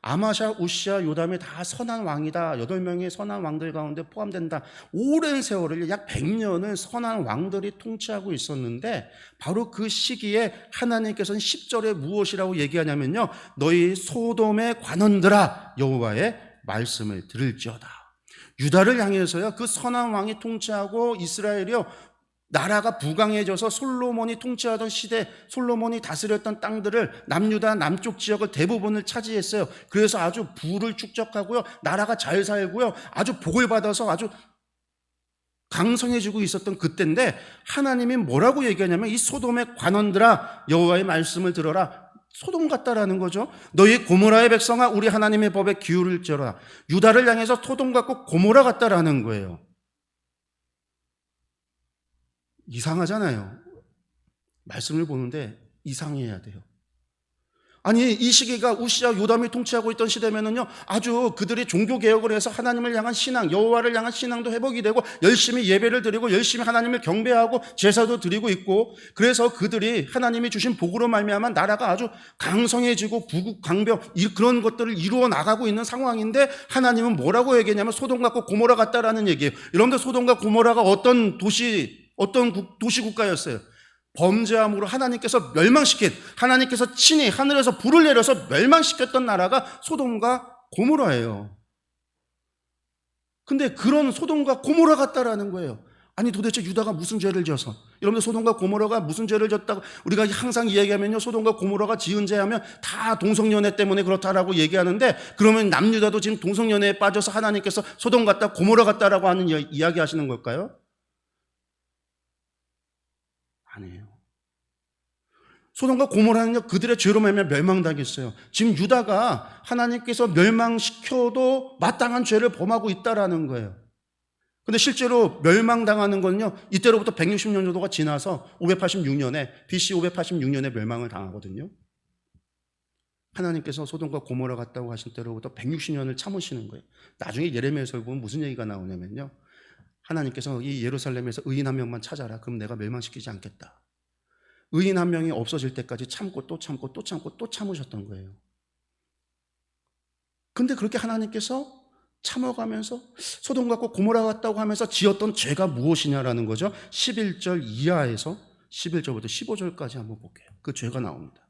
아마샤, 우시아, 요담이 다 선한 왕이다. 8명의 선한 왕들 가운데 포함된다. 오랜 세월을, 약 100년을 선한 왕들이 통치하고 있었는데, 바로 그 시기에 하나님께서는 10절에 무엇이라고 얘기하냐면요, 너희 소돔의 관원들아 여호와의 말씀을 들을지어다. 유다를 향해서요, 그 선한 왕이 통치하고 이스라엘이요, 나라가 부강해져서 솔로몬이 통치하던 시대, 솔로몬이 다스렸던 땅들을, 남유다 남쪽 지역을 대부분을 차지했어요. 그래서 아주 부를 축적하고요, 나라가 잘 살고요, 아주 복을 받아서 아주 강성해지고 있었던 그때인데, 하나님이 뭐라고 얘기하냐면 이 소돔의 관원들아 여호와의 말씀을 들어라. 소돔 같다라는 거죠. 너희 고모라의 백성아 우리 하나님의 법에 기울일지어다. 유다를 향해서 소돔 같고 고모라 같다라는 거예요. 이상하잖아요. 말씀을 보는데 이상해야 돼요. 아니, 이 시기가 우시아, 요담이 통치하고 있던 시대면은요, 아주 그들이 종교 개혁을 해서 하나님을 향한 신앙, 여호와를 향한 신앙도 회복이 되고 열심히 예배를 드리고 열심히 하나님을 경배하고 제사도 드리고 있고, 그래서 그들이 하나님이 주신 복으로 말미암아 나라가 아주 강성해지고 부국 강병 그런 것들을 이루어 나가고 있는 상황인데, 하나님은 뭐라고 얘기하냐면 소돔 같고 고모라 같다라는 얘기예요. 여러분들 소돔과 고모라가 어떤 도시 국가였어요? 범죄함으로 하나님께서 멸망시킨, 하나님께서 친히 하늘에서 불을 내려서 멸망시켰던 나라가 소돔과 고모라예요. 근데 그런 소돔과 고모라 같다라는 거예요. 아니 도대체 유다가 무슨 죄를 져서, 여러분들 소돔과 고모라가 무슨 죄를 졌다고 우리가 항상 이야기하면요, 소돔과 고모라가 지은 죄하면 다 동성연애 때문에 그렇다라고 얘기하는데, 그러면 남유다도 지금 동성연애에 빠져서 하나님께서 소돔 같다 고모라 같다라고 하는 이야기 하시는 걸까요? 아니에요. 소돔과 고모라는요, 그들의 죄로 말미암아 멸망당했어요. 지금 유다가 하나님께서 멸망시켜도 마땅한 죄를 범하고 있다라는 거예요. 근데 실제로 멸망당하는 건요, 이때로부터 160년 정도가 지나서 586년에, BC 586년에 멸망을 당하거든요. 하나님께서 소돔과 고모라 같다고 하신 때로부터 160년을 참으시는 거예요. 나중에 예레미야서 보면 무슨 얘기가 나오냐면요, 하나님께서 이 예루살렘에서 의인 한 명만 찾아라. 그럼 내가 멸망시키지 않겠다. 의인 한 명이 없어질 때까지 참고 또 참고 또 참고 또 참으셨던 거예요. 근데 그렇게 하나님께서 참아가면서 소돔 같고 고모라 같다고 하면서 지었던 죄가 무엇이냐라는 거죠. 11절 이하에서 11절부터 15절까지 한번 볼게요. 그 죄가 나옵니다.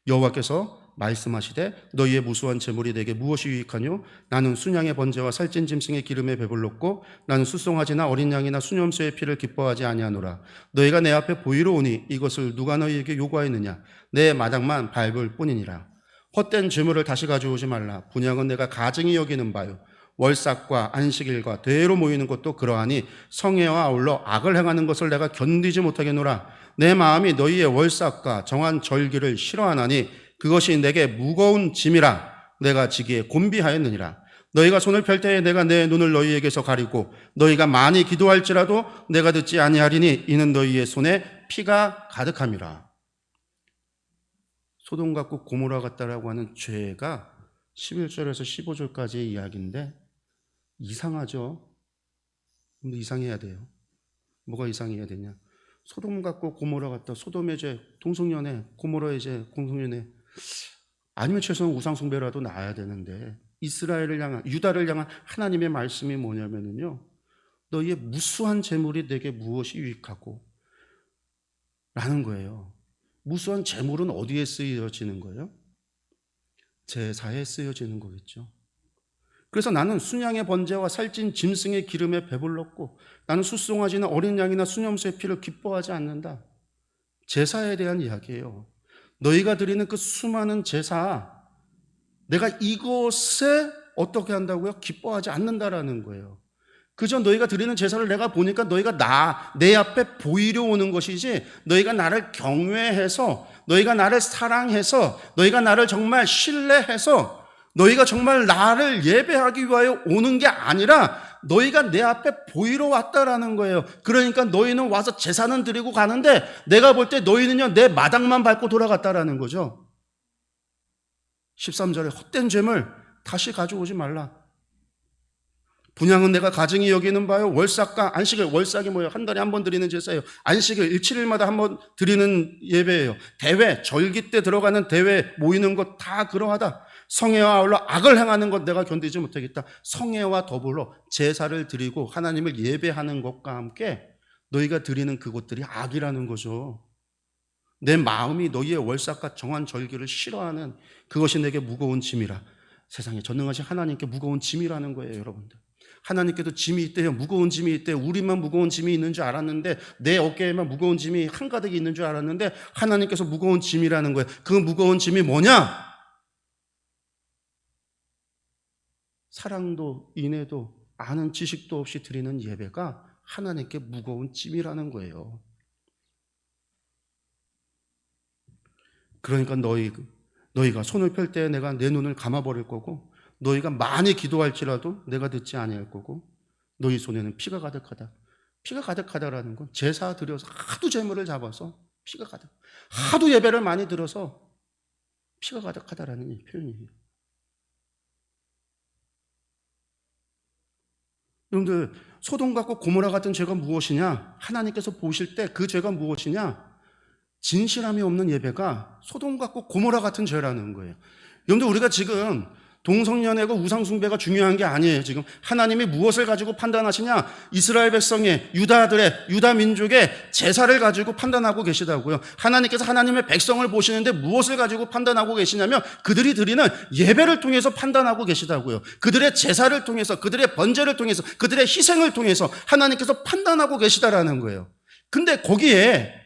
여호와께서 말씀하시되 너희의 무수한 재물이 내게 무엇이 유익하뇨? 나는 순양의 번제와 살찐 짐승의 기름에 배불렀고 나는 숫송아지나 어린 양이나 수염소의 피를 기뻐하지 아니하노라. 너희가 내 앞에 보이러 오니 이것을 누가 너희에게 요구하였느냐? 내 마당만 밟을 뿐이니라. 헛된 재물을 다시 가져오지 말라. 분향은 내가 가증히 여기는 바요. 월삭과 안식일과 대회로 모이는 것도 그러하니 성회와 아울러 악을 행하는 것을 내가 견디지 못하겠노라. 내 마음이 너희의 월삭과 정한 절기를 싫어하나니 그것이 내게 무거운 짐이라. 내가 지기에 곤비하였느니라. 너희가 손을 펼 때에 내가 내 눈을 너희에게서 가리고 너희가 많이 기도할지라도 내가 듣지 아니하리니 이는 너희의 손에 피가 가득함이라. 소돔 같고 고모라 같다라고 하는 죄가 11절에서 15절까지의 이야기인데 이상하죠? 근데 이상해야 돼요. 뭐가 이상해야 되냐? 소돔 같고 고모라 같다. 소돔의 죄, 동성연애, 고모라의 죄, 공성연애. 아니면 최소한 우상숭배라도 나아야 되는데 이스라엘을 향한, 유다를 향한 하나님의 말씀이 뭐냐면요, 너희의 무수한 재물이 내게 무엇이 유익하고 라는 거예요. 무수한 재물은 어디에 쓰여지는 거예요? 제사에 쓰여지는 거겠죠. 그래서 나는 순양의 번제와 살찐 짐승의 기름에 배불렀고 나는 숫송아지나 어린 양이나 수염소의 피를 기뻐하지 않는다. 제사에 대한 이야기예요. 너희가 드리는 그 수많은 제사, 내가 이것에 어떻게 한다고요? 기뻐하지 않는다라는 거예요. 그저 너희가 드리는 제사를 내가 보니까 너희가 내 앞에 보이려 오는 것이지, 너희가 나를 경외해서, 너희가 나를 사랑해서, 너희가 나를 정말 신뢰해서, 너희가 정말 나를 예배하기 위하여 오는 게 아니라 너희가 내 앞에 보이러 왔다라는 거예요. 그러니까 너희는 와서 제사는 드리고 가는데 내가 볼 때 너희는요, 내 마당만 밟고 돌아갔다라는 거죠. 13절에 헛된 죄물 다시 가져오지 말라. 분향은 내가 가증히 여기는 바요. 월삭과 안식일, 월삭이 뭐예요? 한 달에 한 번 드리는 제사예요. 안식일 7일마다 한 번 드리는 예배예요. 대회, 절기 때 들어가는 대회 모이는 것 다 그러하다. 성회와 아울러 악을 행하는 것 내가 견디지 못하겠다. 성회와 더불어 제사를 드리고 하나님을 예배하는 것과 함께 너희가 드리는 그것들이 악이라는 거죠. 내 마음이 너희의 월삭과 정한 절기를 싫어하는 그것이 내게 무거운 짐이라. 세상에 전능하신 하나님께 무거운 짐이라는 거예요, 여러분들. 하나님께도 짐이 있대요. 무거운 짐이 있대요. 우리만 무거운 짐이 있는 줄 알았는데, 내 어깨에만 무거운 짐이 한가득 있는 줄 알았는데 하나님께서 무거운 짐이라는 거예요. 그 무거운 짐이 뭐냐? 사랑도 인애도 아는 지식도 없이 드리는 예배가 하나님께 무거운 짐이라는 거예요. 그러니까 너희가 손을 펼 때 내가 내 눈을 감아버릴 거고, 너희가 많이 기도할지라도 내가 듣지 아니할 거고, 너희 손에는 피가 가득하다. 피가 가득하다라는 건 제사 드려서 하도 재물을 잡아서 피가 가득, 하도 예배를 많이 들어서 피가 가득하다라는 이 표현이에요. 여러분들, 소돔 같고 고모라 같은 죄가 무엇이냐? 하나님께서 보실 때 그 죄가 무엇이냐? 진실함이 없는 예배가 소돔 같고 고모라 같은 죄라는 거예요. 여러분들, 우리가 지금 동성연애고 우상숭배가 중요한 게 아니에요. 지금 하나님이 무엇을 가지고 판단하시냐? 이스라엘 백성의, 유다들의, 유다 민족의 제사를 가지고 판단하고 계시다고요. 하나님께서 하나님의 백성을 보시는데 무엇을 가지고 판단하고 계시냐면 그들이 드리는 예배를 통해서 판단하고 계시다고요. 그들의 제사를 통해서, 그들의 번제를 통해서, 그들의 희생을 통해서 하나님께서 판단하고 계시다라는 거예요. 근데 거기에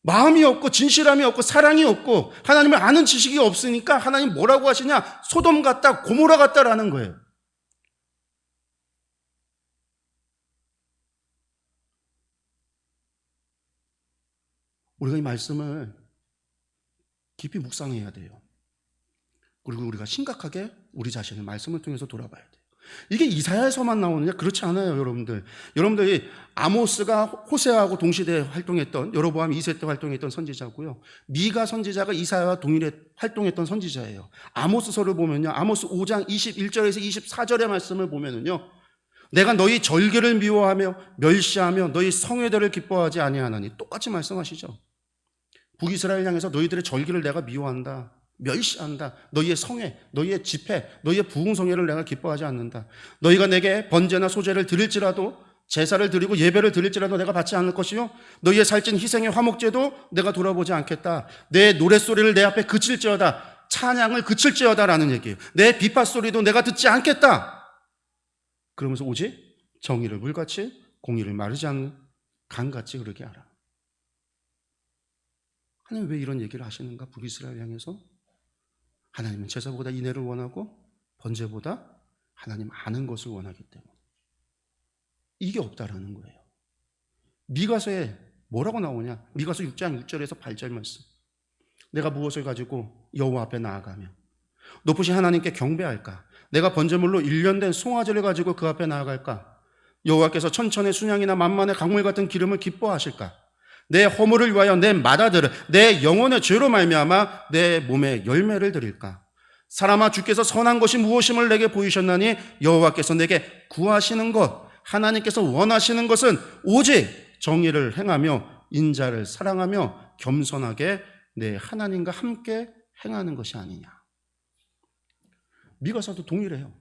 마음이 없고 진실함이 없고 사랑이 없고 하나님을 아는 지식이 없으니까 하나님 뭐라고 하시냐? 소돔 같다, 고모라 같다라는 거예요. 우리가 이 말씀을 깊이 묵상해야 돼요. 그리고 우리가 심각하게 우리 자신을 말씀을 통해서 돌아봐야 돼요. 이게 이사야에서만 나오느냐? 그렇지 않아요, 여러분들. 여러분들이 아모스가 호세아하고 동시대에 활동했던, 여로보암 2세 때 활동했던 선지자고요. 미가 선지자가 이사야와 동일에 활동했던 선지자예요. 아모스서를 보면요, 아모스 5장 21절에서 24절의 말씀을 보면은요, 내가 너희 절개를 미워하며 멸시하며 너희 성회들을 기뻐하지 아니하나니, 똑같이 말씀하시죠. 북이스라엘 향해서 너희들의 절기를 내가 미워한다, 멸시한다. 너희의 성회, 너희의 집회, 너희의 부흥성회를 내가 기뻐하지 않는다. 너희가 내게 번제나 소제를 드릴지라도, 제사를 드리고 예배를 드릴지라도 내가 받지 않을 것이요, 너희의 살찐 희생의 화목제도 내가 돌아보지 않겠다. 내 노랫소리를 내 앞에 그칠지어다, 찬양을 그칠지어다라는 얘기예요. 내 비파소리도 내가 듣지 않겠다. 그러면서 오직 정의를 물같이, 공의를 마르지 않는 강같이 흐르게 하라. 하나님 왜 이런 얘기를 하시는가? 북이스라엘 향해서 하나님은 제사보다 인애를 원하고 번제보다 하나님 아는 것을 원하기 때문에 이게 없다라는 거예요. 미가서에 뭐라고 나오냐? 미가서 6장 6절에서 8절 말씀. 내가 무엇을 가지고 여호와 앞에 나아가며 높으신 하나님께 경배할까? 내가 번제물로 1년 된 송아지를 가지고 그 앞에 나아갈까? 여호와께서 천천의 순양이나 만만의 강물 같은 기름을 기뻐하실까? 내 허물을 위하여 내 맏아들을, 내 영혼의 죄로 말미암아 내 몸에 열매를 드릴까? 사람아, 주께서 선한 것이 무엇임을 내게 보이셨나니 여호와께서 내게 구하시는 것, 하나님께서 원하시는 것은 오직 정의를 행하며 인자를 사랑하며 겸손하게 내 하나님과 함께 행하는 것이 아니냐. 미가서도 동일해요.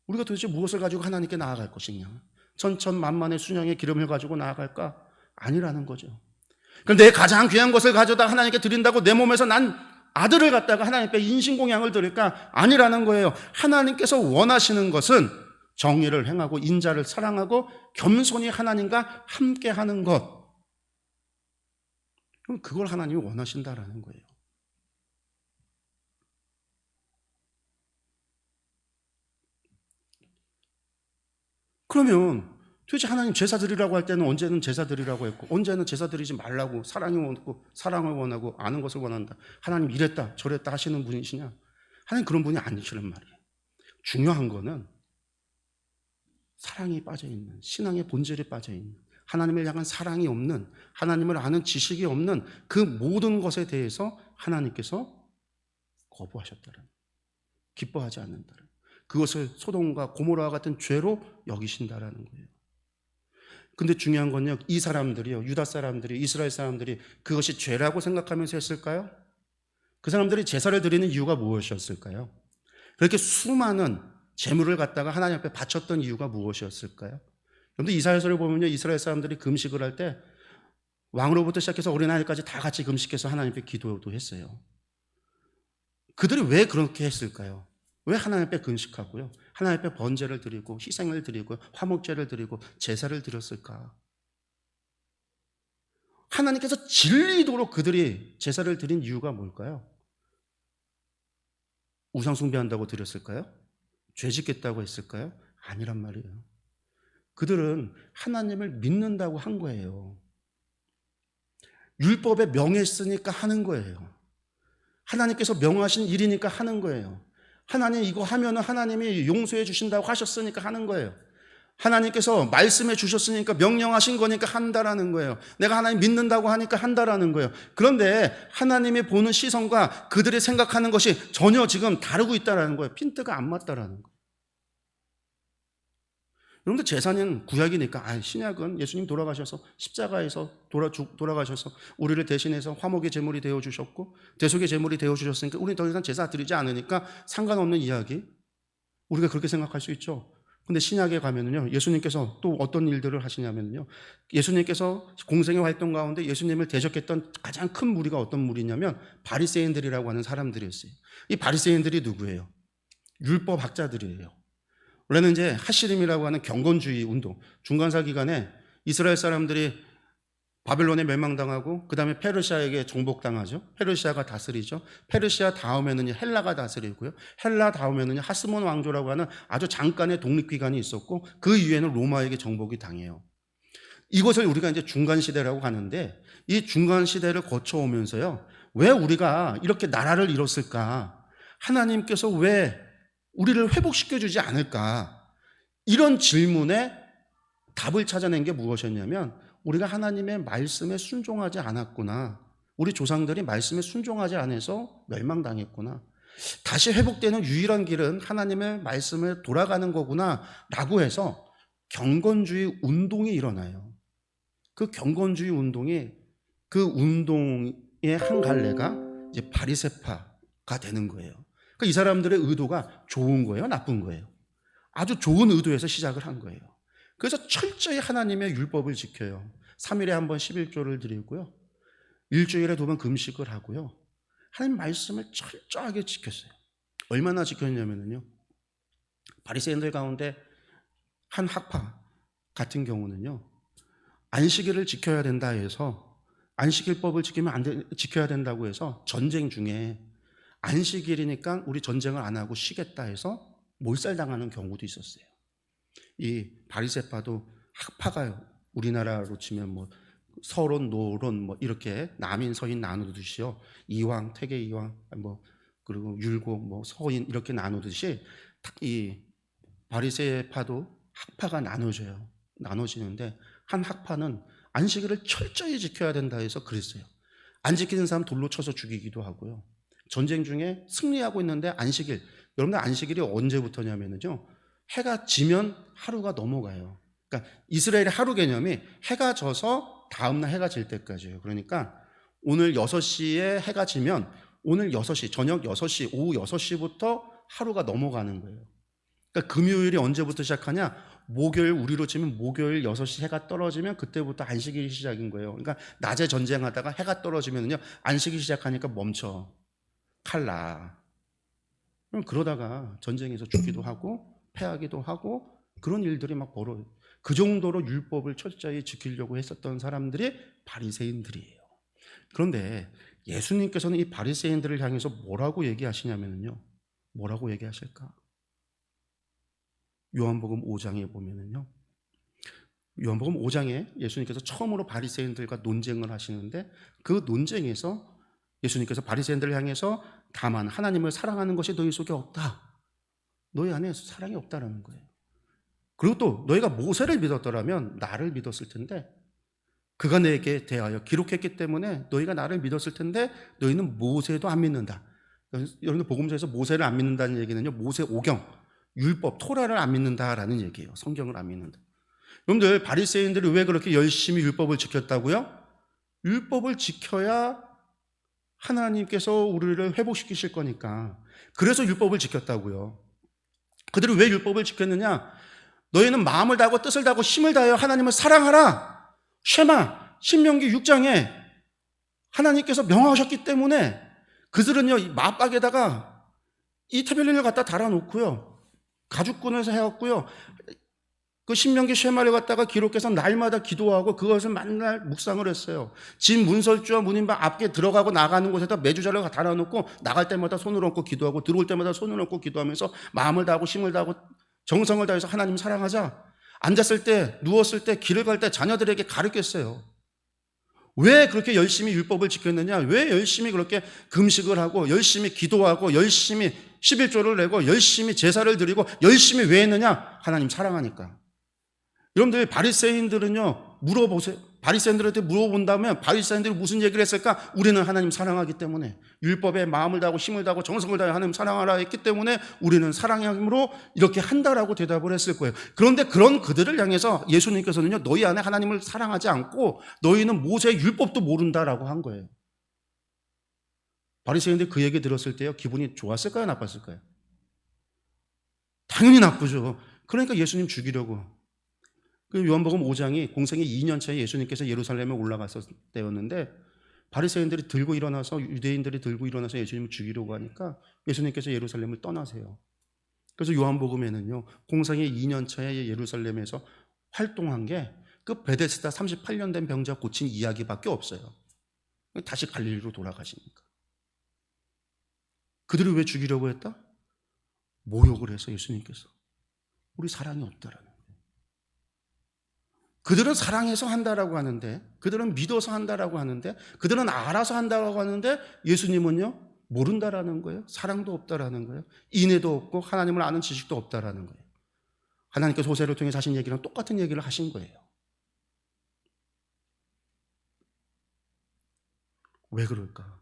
우리가 도대체 무엇을 가지고 하나님께 나아갈 것이냐? 천천만만의 순양의 기름을 가지고 나아갈까? 아니라는 거죠. 그럼 내 가장 귀한 것을 가져다 하나님께 드린다고 내 몸에서 난 아들을 갖다가 하나님께 인신공양을 드릴까? 아니라는 거예요. 하나님께서 원하시는 것은 정의를 행하고 인자를 사랑하고 겸손히 하나님과 함께 하는 것. 그럼 그걸 하나님이 원하신다라는 거예요. 그러면 도대체 하나님 제사 드리라고 할 때는 언제는 제사 드리라고 했고, 언제는 제사 드리지 말라고, 사랑을 원하고 아는 것을 원한다. 하나님 이랬다 저랬다 하시는 분이시냐? 하나님 그런 분이 아니시란 말이에요. 중요한 거는 사랑이 빠져있는, 신앙의 본질이 빠져있는, 하나님을 향한 사랑이 없는, 하나님을 아는 지식이 없는 그 모든 것에 대해서 하나님께서 거부하셨다는, 기뻐하지 않는다는, 그것을 소돔과 고모라와 같은 죄로 여기신다라는 거예요. 근데 중요한 건요, 이 사람들이요, 유다 사람들이, 이스라엘 사람들이 그것이 죄라고 생각하면서 했을까요? 그 사람들이 제사를 드리는 이유가 무엇이었을까요? 그렇게 수많은 제물을 갖다가 하나님 앞에 바쳤던 이유가 무엇이었을까요? 여러분들 이사야서를 보면요, 이스라엘 사람들이 금식을 할 때 왕으로부터 시작해서 어린아이까지 다 같이 금식해서 하나님 앞에 기도도 했어요. 그들이 왜 그렇게 했을까요? 왜 하나님 앞에 금식하고요, 하나님 앞에 번제를 드리고 희생을 드리고 화목제를 드리고 제사를 드렸을까? 하나님께서 진리도록 그들이 제사를 드린 이유가 뭘까요? 우상 숭배한다고 드렸을까요? 죄 짓겠다고 했을까요? 아니란 말이에요. 그들은 하나님을 믿는다고 한 거예요. 율법에 명했으니까 하는 거예요. 하나님께서 명하신 일이니까 하는 거예요. 하나님 이거 하면은 하나님이 용서해 주신다고 하셨으니까 하는 거예요. 하나님께서 말씀해 주셨으니까 명령하신 거니까 한다라는 거예요. 내가 하나님 믿는다고 하니까 한다라는 거예요. 그런데 하나님이 보는 시선과 그들이 생각하는 것이 전혀 지금 다르고 있다라는 거예요. 핀트가 안 맞다라는 거예요. 여러분들 제사는 구약이니까, 신약은 예수님 돌아가셔서 십자가에서 돌아가셔서 우리를 대신해서 화목의 제물이 되어주셨고 대속의 제물이 되어주셨으니까 우리 더 이상 제사 드리지 않으니까 상관없는 이야기. 우리가 그렇게 생각할 수 있죠. 근데 신약에 가면은요, 예수님께서 또 어떤 일들을 하시냐면요, 예수님께서 공생의 활동 가운데 예수님을 대적했던 가장 큰 무리가 어떤 무리냐면 바리새인들이라고 하는 사람들이었어요. 이 바리새인들이 누구예요? 율법 학자들이에요. 원래는 이제 하시림이라고 하는 경건주의 운동, 중간살 기간에 이스라엘 사람들이 바벨론에 멸망당하고 그 다음에 페르시아에게 정복당하죠. 페르시아가 다스리죠. 페르시아 다음에는 헬라가 다스리고요. 헬라 다음에는 하스몬 왕조라고 하는 아주 잠깐의 독립기간이 있었고 그 이후에는 로마에게 정복이 당해요. 이것을 우리가 이제 중간시대라고 하는데 이 중간시대를 거쳐오면서요, 왜 우리가 이렇게 나라를 잃었을까? 하나님께서 왜 우리를 회복시켜주지 않을까? 이런 질문에 답을 찾아낸 게 무엇이었냐면 우리가 하나님의 말씀에 순종하지 않았구나. 우리 조상들이 말씀에 순종하지 않아서 멸망당했구나. 다시 회복되는 유일한 길은 하나님의 말씀에 돌아가는 거구나 라고 해서 경건주의 운동이 일어나요. 그 경건주의 운동이 그 운동의 한 갈래가 이제 바리새파가 되는 거예요. 그러니까 이 사람들의 의도가 좋은 거예요, 나쁜 거예요? 아주 좋은 의도에서 시작을 한 거예요. 그래서 철저히 하나님의 율법을 지켜요. 3일에 한 번 11조를 드리고요. 일주일에 2번 금식을 하고요. 하나님 말씀을 철저하게 지켰어요. 얼마나 지켰냐면요, 바리새인들 가운데 한 학파 같은 경우는요, 안식일을 지켜야 된다 해서 안식일법을 지켜야 된다고 해서 전쟁 중에 안식일이니까 우리 전쟁을 안 하고 쉬겠다 해서 몰살당하는 경우도 있었어요. 이 바리새파도 학파가요. 우리나라로 치면 뭐 서론, 노론 뭐 이렇게 남인, 서인 나누듯이요. 이왕, 태계 이왕 뭐 그리고 율곡, 뭐 서인 이렇게 나누듯이 이 바리새파도 학파가 나눠지는데 한 학파는 안식일을 철저히 지켜야 된다 해서 그랬어요. 안 지키는 사람 돌로 쳐서 죽이기도 하고요. 전쟁 중에 승리하고 있는데 안식일, 여러분들 안식일이 언제부터냐면요, 해가 지면 하루가 넘어가요. 그러니까 이스라엘의 하루 개념이 해가 져서 다음날 해가 질 때까지예요. 그러니까 오늘 6시에 해가 지면 오늘 6시, 저녁 6시, 오후 6시부터 하루가 넘어가는 거예요. 그러니까 금요일이 언제부터 시작하냐? 목요일, 우리로 치면 목요일 6시 해가 떨어지면 그때부터 안식일이 시작인 거예요. 그러니까 낮에 전쟁하다가 해가 떨어지면요, 안식일이 시작하니까 멈춰. 칼라. 그럼 그러다가 전쟁에서 죽기도 하고 패하기도 하고 그런 일들이 막 벌어요. 그 정도로 율법을 철저히 지키려고 했었던 사람들이 바리새인들이에요. 그런데 예수님께서는 이 바리새인들을 향해서 뭐라고 얘기하시냐면요, 뭐라고 얘기하실까? 요한복음 5장에 보면은요, 요한복음 5장에 예수님께서 처음으로 바리새인들과 논쟁을 하시는데 그 논쟁에서 예수님께서 바리새인들을 향해서 다만 하나님을 사랑하는 것이 너희 속에 없다. 너희 안에 사랑이 없다라는 거예요. 그리고 또 너희가 모세를 믿었더라면 나를 믿었을 텐데 그가 내게 대하여 기록했기 때문에 너희가 나를 믿었을 텐데 너희는 모세도 안 믿는다. 여러분들 복음서에서 모세를 안 믿는다는 얘기는요, 모세 오경, 율법, 토라를 안 믿는다라는 얘기예요. 성경을 안 믿는다. 여러분들 바리새인들이 왜 그렇게 열심히 율법을 지켰다고요? 율법을 지켜야 하나님께서 우리를 회복시키실 거니까. 그래서 율법을 지켰다고요. 그들이 왜 율법을 지켰느냐? 너희는 마음을 다하고 뜻을 다하고 힘을 다하여 하나님을 사랑하라. 쉐마, 신명기 6장에 하나님께서 명하셨기 때문에 그들은요, 이 맞박에다가 이 태별린을 갖다 달아놓고요, 가죽끈에서 해왔고요, 그 신명기 쉐마를 갖다가 기록해서 날마다 기도하고 그것을 맨날 묵상을 했어요. 집 문설주와 문인방 앞에 들어가고 나가는 곳에다 메주자를 달아놓고 나갈 때마다 손을 얹고 기도하고 들어올 때마다 손을 얹고 기도하면서 마음을 다하고 힘을 다하고 정성을 다해서 하나님 사랑하자. 앉았을 때, 누웠을 때, 길을 갈 때 자녀들에게 가르쳤어요. 왜 그렇게 열심히 율법을 지켰느냐? 왜 열심히 그렇게 금식을 하고 열심히 기도하고 열심히 11조를 내고 열심히 제사를 드리고 열심히 왜 했느냐? 하나님 사랑하니까. 여러분들 바리새인들은요, 물어보세요. 바리새인들한테 물어본다면 바리새인들이 무슨 얘기를 했을까? 우리는 하나님 사랑하기 때문에, 율법에 마음을 다하고 힘을 다하고 정성을 다해 하나님 사랑하라 했기 때문에 우리는 사랑의 힘으로 이렇게 한다라고 대답을 했을 거예요. 그런데 그런 그들을 향해서 예수님께서는요, 너희 안에 하나님을 사랑하지 않고 너희는 모세의 율법도 모른다라고 한 거예요. 바리새인들이 그 얘기 들었을 때요, 기분이 좋았을까요, 나빴을까요? 당연히 나쁘죠. 그러니까 예수님 죽이려고. 그 요한복음 5장이 공생의 2년 차에 예수님께서 예루살렘에 올라갔을 때였는데 바리새인들이 들고 일어나서 유대인들이 들고 일어나서 예수님을 죽이려고 하니까 예수님께서 예루살렘을 떠나세요. 그래서 요한복음에는요, 공생의 2년 차에 예루살렘에서 활동한 게 그 베데스다 38년 된 병자 고친 이야기밖에 없어요. 다시 갈릴리로 돌아가시니까. 그들을 왜 죽이려고 했다? 모욕을 해서 예수님께서 우리 사랑이 없다라는 거예요. 그들은 사랑해서 한다라고 하는데, 그들은 믿어서 한다라고 하는데, 그들은 알아서 한다라고 하는데, 예수님은요 모른다라는 거예요. 사랑도 없다라는 거예요. 인애도 없고 하나님을 아는 지식도 없다라는 거예요. 하나님께서 호세를 통해 자신 얘기랑 똑같은 얘기를 하신 거예요. 왜 그럴까?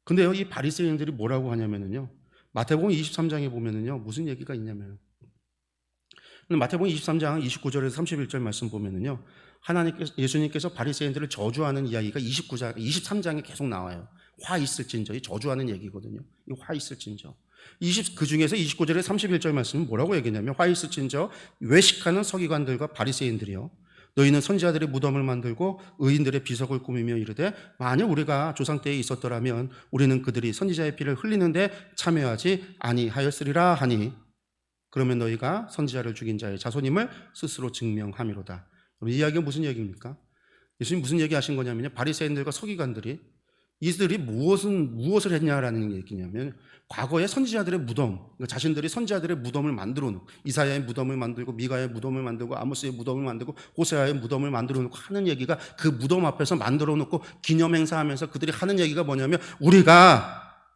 근데요, 이 바리새인들이 뭐라고 하냐면요, 마태복음 23장에 보면은요, 무슨 얘기가 있냐면, 마태복음 23장 29절에서 31절 말씀 보면은요, 예수님께서 바리새인들을 저주하는 이야기가 23장에 계속 나와요. 화 있을진저, 이 저주하는 얘기거든요. 이 화 있을진저. 그 중에서 29절에 31절 말씀은 뭐라고 얘기냐면, 화 있을진저 외식하는 서기관들과 바리새인들이요, 너희는 선지자들의 무덤을 만들고 의인들의 비석을 꾸미며 이르되 만일 우리가 조상 때에 있었더라면 우리는 그들이 선지자의 피를 흘리는데 참여하지 아니하였으리라 하니 그러면 너희가 선지자를 죽인 자의 자손임을 스스로 증명함이로다. 이 이야기가 무슨 얘기입니까? 예수님 무슨 얘기 하신 거냐면요, 바리새인들과 서기관들이 이들이 무엇을 했냐라는 얘기냐면, 과거에 선지자들의 무덤, 그러니까 자신들이 선지자들의 무덤을 만들어 놓고, 이사야의 무덤을 만들고 미가의 무덤을 만들고 아모스의 무덤을 만들고 호세아의 무덤을 만들어 놓고 하는 얘기가, 그 무덤 앞에서 만들어 놓고 기념행사하면서 그들이 하는 얘기가 뭐냐면, 우리가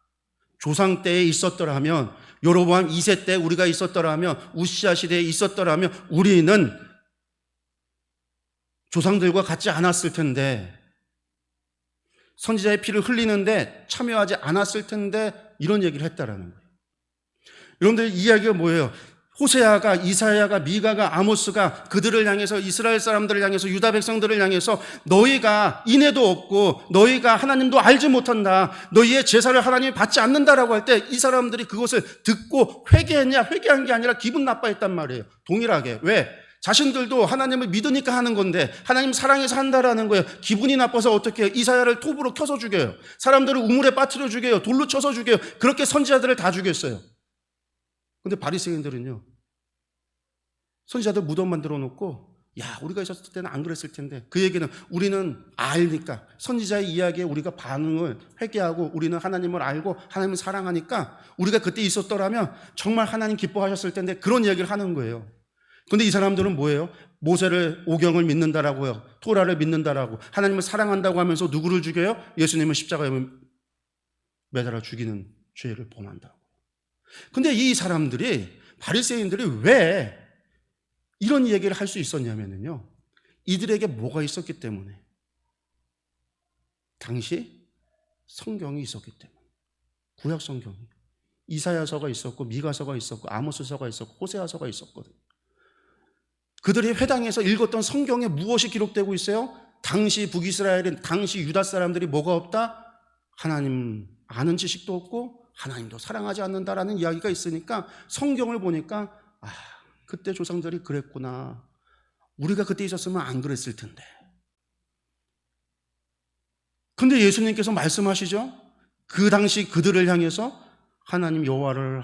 조상 때에 있었더라면, 여로보암 2세 때 우리가 있었더라면, 우시아 시대에 있었더라면 우리는 조상들과 같지 않았을 텐데, 선지자의 피를 흘리는데 참여하지 않았을 텐데, 이런 얘기를 했다라는 거예요. 여러분들, 이 이야기가 뭐예요? 호세아가, 이사야가, 미가가, 아모스가 그들을 향해서, 이스라엘 사람들을 향해서, 유다 백성들을 향해서 너희가 인애도 없고 너희가 하나님도 알지 못한다, 너희의 제사를 하나님이 받지 않는다라고 할 때 이 사람들이 그것을 듣고 회개했냐? 회개한 게 아니라 기분 나빠했단 말이에요. 동일하게. 왜? 자신들도 하나님을 믿으니까 하는 건데 하나님 사랑해서 한다라는 거예요. 기분이 나빠서 어떻게 해요? 이사야를 톱으로 켜서 죽여요. 사람들을 우물에 빠뜨려 죽여요. 돌로 쳐서 죽여요. 그렇게 선지자들을 다 죽였어요. 근데 바리새인들은요, 선지자들 무덤 만들어 놓고, 야, 우리가 있었을 때는 안 그랬을 텐데, 그 얘기는 우리는 알니까, 선지자의 이야기에 우리가 반응을 회개하고 우리는 하나님을 알고 하나님을 사랑하니까 우리가 그때 있었더라면 정말 하나님 기뻐하셨을 텐데, 그런 이야기를 하는 거예요. 근데 이 사람들은 뭐예요? 모세를, 오경을 믿는다라고요, 토라를 믿는다라고, 하나님을 사랑한다고 하면서 누구를 죽여요? 예수님을 십자가에 매달아 죽이는 죄를 범한다고. 근데 이 사람들이, 바리새인들이 왜 이런 얘기를 할 수 있었냐면요, 이들에게 뭐가 있었기 때문에, 당시 성경이 있었기 때문에. 구약 성경이, 이사야서가 있었고 미가서가 있었고 아모스서가 있었고 호세아서가 있었거든요. 그들이 회당에서 읽었던 성경에 무엇이 기록되고 있어요? 당시 북이스라엘은, 당시 유다 사람들이 뭐가 없다? 하나님 아는 지식도 없고 하나님도 사랑하지 않는다라는 이야기가 있으니까, 성경을 보니까 그때 조상들이 그랬구나, 우리가 그때 있었으면 안 그랬을 텐데. 근데 예수님께서 말씀하시죠, 그 당시 그들을 향해서 하나님 여호와를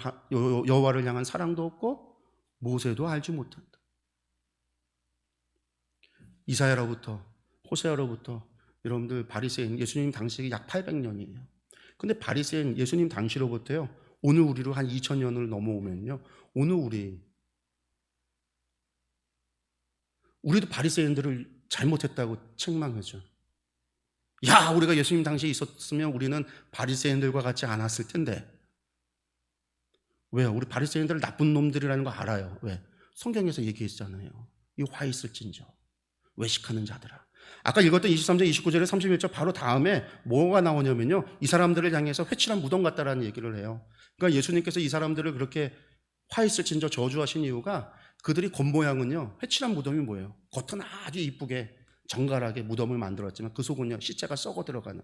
향한 사랑도 없고 모세도 알지 못한다. 이사야로부터 호세아로부터 여러분들, 바리새인, 예수님 당시 약 800년이에요. 근데 바리새인 예수님 당시로부터요, 오늘 우리로 한 2000년을 넘어오면요, 오늘 우리도 바리새인들을 잘못했다고 책망하죠. 야, 우리가 예수님 당시에 있었으면 우리는 바리새인들과 같지 않았을 텐데. 왜요? 우리 바리새인들 나쁜 놈들이라는 거 알아요. 왜? 성경에서 얘기했잖아요. 이 화 있을진저 외식하는 자들아. 아까 읽었던 23절 29절에 31절 바로 다음에 뭐가 나오냐면요, 이 사람들을 향해서 회칠한 무덤 같다라는 얘기를 해요. 그러니까 예수님께서 이 사람들을 그렇게 화 있을진저 저주하신 이유가, 그들이 겉모양은요, 회칠한 무덤이 뭐예요? 겉은 아주 이쁘게 정갈하게 무덤을 만들었지만 그 속은요, 시체가 썩어 들어가는,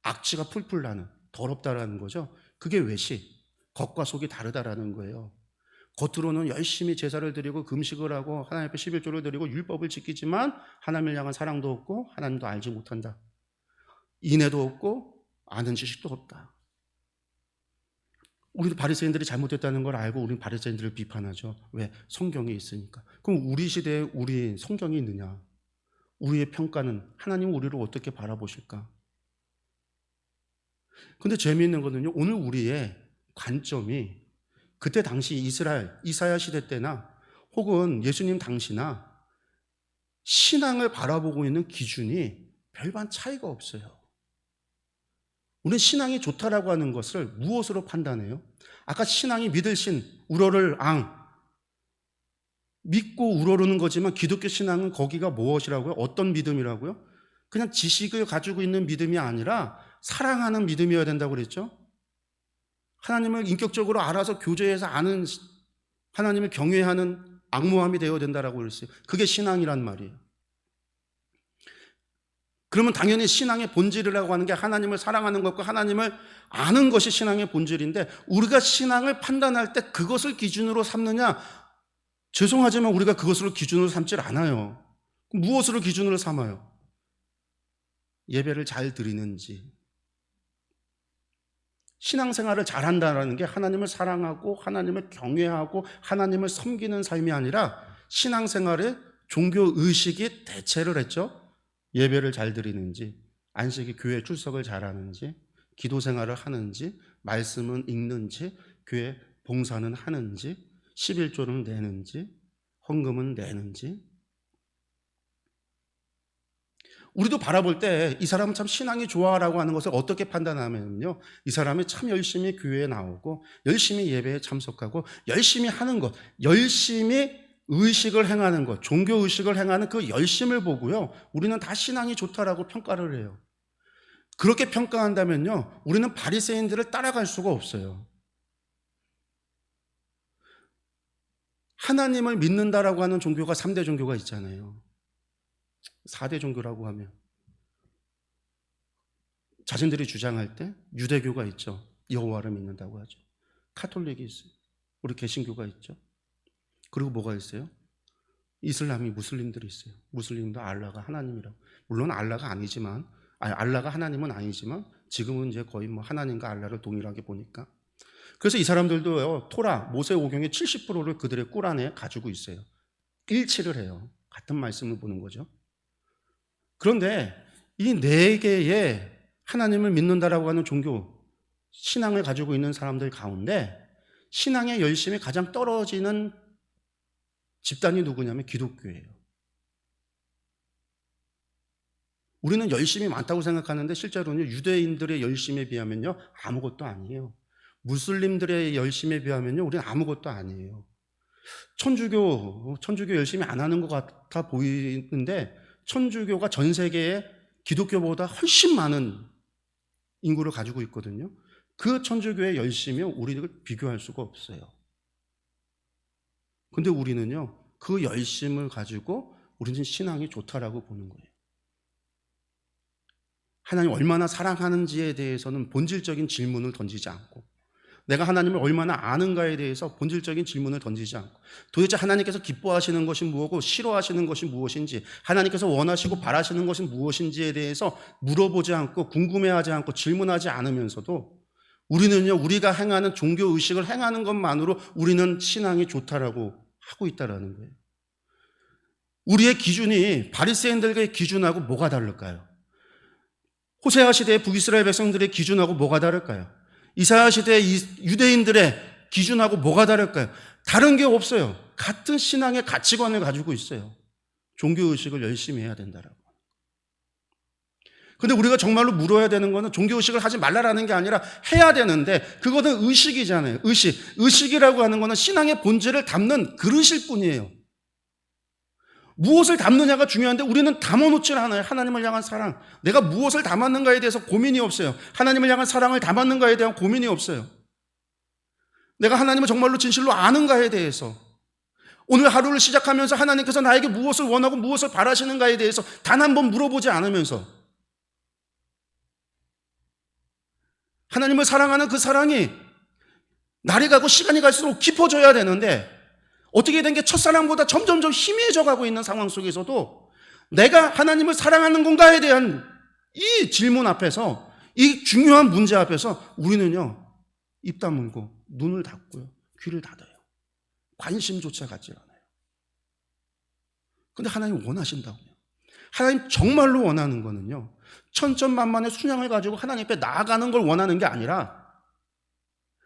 악취가 풀풀 나는, 더럽다라는 거죠. 그게 외식, 겉과 속이 다르다라는 거예요. 겉으로는 열심히 제사를 드리고 금식을 하고 하나님 앞에 11조를 드리고 율법을 지키지만 하나님을 향한 사랑도 없고 하나님도 알지 못한다. 인애도 없고 아는 지식도 없다. 우리도 바리새인들이 잘못했다는 걸 알고 우리는 바리새인들을 비판하죠. 왜? 성경이 있으니까. 그럼 우리 시대에 우리 성경이 있느냐? 우리의 평가는 하나님은 우리를 어떻게 바라보실까? 근데 재미있는 거는요, 오늘 우리의 관점이 그때 당시 이스라엘, 이사야 시대 때나 혹은 예수님 당시나 신앙을 바라보고 있는 기준이 별반 차이가 없어요. 우리는 신앙이 좋다라고 하는 것을 무엇으로 판단해요? 아까 신앙이 믿을 신, 우러를 앙, 믿고 우러르는 거지만 기독교 신앙은 거기가 무엇이라고요? 어떤 믿음이라고요? 그냥 지식을 가지고 있는 믿음이 아니라 사랑하는 믿음이어야 된다고 그랬죠? 하나님을 인격적으로 알아서 교제해서 아는, 하나님을 경외하는 악모함이 되어야 된다고 그랬어요. 그게 신앙이란 말이에요. 그러면 당연히 신앙의 본질이라고 하는 게 하나님을 사랑하는 것과 하나님을 아는 것이 신앙의 본질인데, 우리가 신앙을 판단할 때 그것을 기준으로 삼느냐? 죄송하지만 우리가 그것을 기준으로 삼질 않아요. 무엇으로 기준으로 삼아요? 예배를 잘 드리는지, 신앙생활을 잘한다는 게 하나님을 사랑하고 하나님을 경외하고 하나님을 섬기는 삶이 아니라 신앙생활에 종교의식이 대체를 했죠. 예배를 잘 드리는지, 안식일 교회 출석을 잘하는지, 기도생활을 하는지, 말씀은 읽는지, 교회 봉사는 하는지, 11조는 내는지, 헌금은 내는지. 우리도 바라볼 때 이 사람은 참 신앙이 좋아라고 하는 것을 어떻게 판단하면요, 이 사람이 참 열심히 교회에 나오고 열심히 예배에 참석하고 열심히 하는 것, 열심히 의식을 행하는 것, 종교의식을 행하는 그 열심을 보고요, 우리는 다 신앙이 좋다라고 평가를 해요. 그렇게 평가한다면요, 우리는 바리새인들을 따라갈 수가 없어요. 하나님을 믿는다라고 하는 종교가 3대 종교가 있잖아요. 4대 종교라고 하면 자신들이 주장할 때 유대교가 있죠. 여호와를 믿는다고 하죠. 카톨릭이 있어요. 우리 개신교가 있죠. 그리고 뭐가 있어요? 이슬람이, 무슬림들이 있어요. 무슬림도 알라가 하나님이라고. 물론 알라가 아니지만, 알라가 하나님은 아니지만 지금은 이제 거의 뭐 하나님과 알라를 동일하게 보니까. 그래서 이 사람들도요, 토라, 모세오경의 70%를 그들의 꿀 안에 가지고 있어요. 일치를 해요. 같은 말씀을 보는 거죠. 그런데 이 4개의 하나님을 믿는다라고 하는 종교, 신앙을 가지고 있는 사람들 가운데 신앙의 열심이 가장 떨어지는 집단이 누구냐면 기독교예요. 우리는 열심이 많다고 생각하는데 실제로는 유대인들의 열심에 비하면요, 아무것도 아니에요. 무슬림들의 열심에 비하면요, 우리는 아무것도 아니에요. 천주교 열심히 안 하는 것 같아 보이는데, 천주교가 전 세계에 기독교보다 훨씬 많은 인구를 가지고 있거든요. 그 천주교의 열심이요, 우리를 비교할 수가 없어요. 근데 우리는요, 그 열심을 가지고 우리는 신앙이 좋다라고 보는 거예요. 하나님 얼마나 사랑하는지에 대해서는 본질적인 질문을 던지지 않고, 내가 하나님을 얼마나 아는가에 대해서 본질적인 질문을 던지지 않고, 도대체 하나님께서 기뻐하시는 것이 무엇이고 싫어하시는 것이 무엇인지, 하나님께서 원하시고 바라시는 것이 무엇인지에 대해서 물어보지 않고 궁금해하지 않고 질문하지 않으면서도 우리는요, 우리가 행하는 종교의식을 행하는 것만으로 우리는 신앙이 좋다라고 하고 있다라는 거예요. 우리의 기준이 바리새인들의 기준하고 뭐가 다를까요? 호세아 시대의 북이스라엘 백성들의 기준하고 뭐가 다를까요? 이사야 시대의 유대인들의 기준하고 뭐가 다를까요? 다른 게 없어요. 같은 신앙의 가치관을 가지고 있어요. 종교의식을 열심히 해야 된다라고. 근데 우리가 정말로 물어야 되는 거는 종교의식을 하지 말라라는 게 아니라 해야 되는데, 그거는 의식이잖아요. 의식이라고 하는 거는 신앙의 본질을 담는 그릇일 뿐이에요. 무엇을 담느냐가 중요한데 우리는 담아놓질 않아요. 하나님을 향한 사랑. 내가 무엇을 담았는가에 대해서 고민이 없어요. 하나님을 향한 사랑을 담았는가에 대한 고민이 없어요. 내가 하나님을 정말로 진실로 아는가에 대해서, 오늘 하루를 시작하면서 하나님께서 나에게 무엇을 원하고 무엇을 바라시는가에 대해서 단 한 번 물어보지 않으면서, 하나님을 사랑하는 그 사랑이 날이 가고 시간이 갈수록 깊어져야 되는데 어떻게 된 게 첫사랑보다 점점점 희미해져 가고 있는 상황 속에서도 내가 하나님을 사랑하는 건가에 대한 이 질문 앞에서, 이 중요한 문제 앞에서 우리는요, 입 다물고 눈을 닫고요, 귀를 닫아요. 관심조차 갖지 않아요. 근데 하나님 원하신다고요. 하나님 정말로 원하는 거는요, 천천만만의 순양을 가지고 하나님 앞에 나아가는 걸 원하는 게 아니라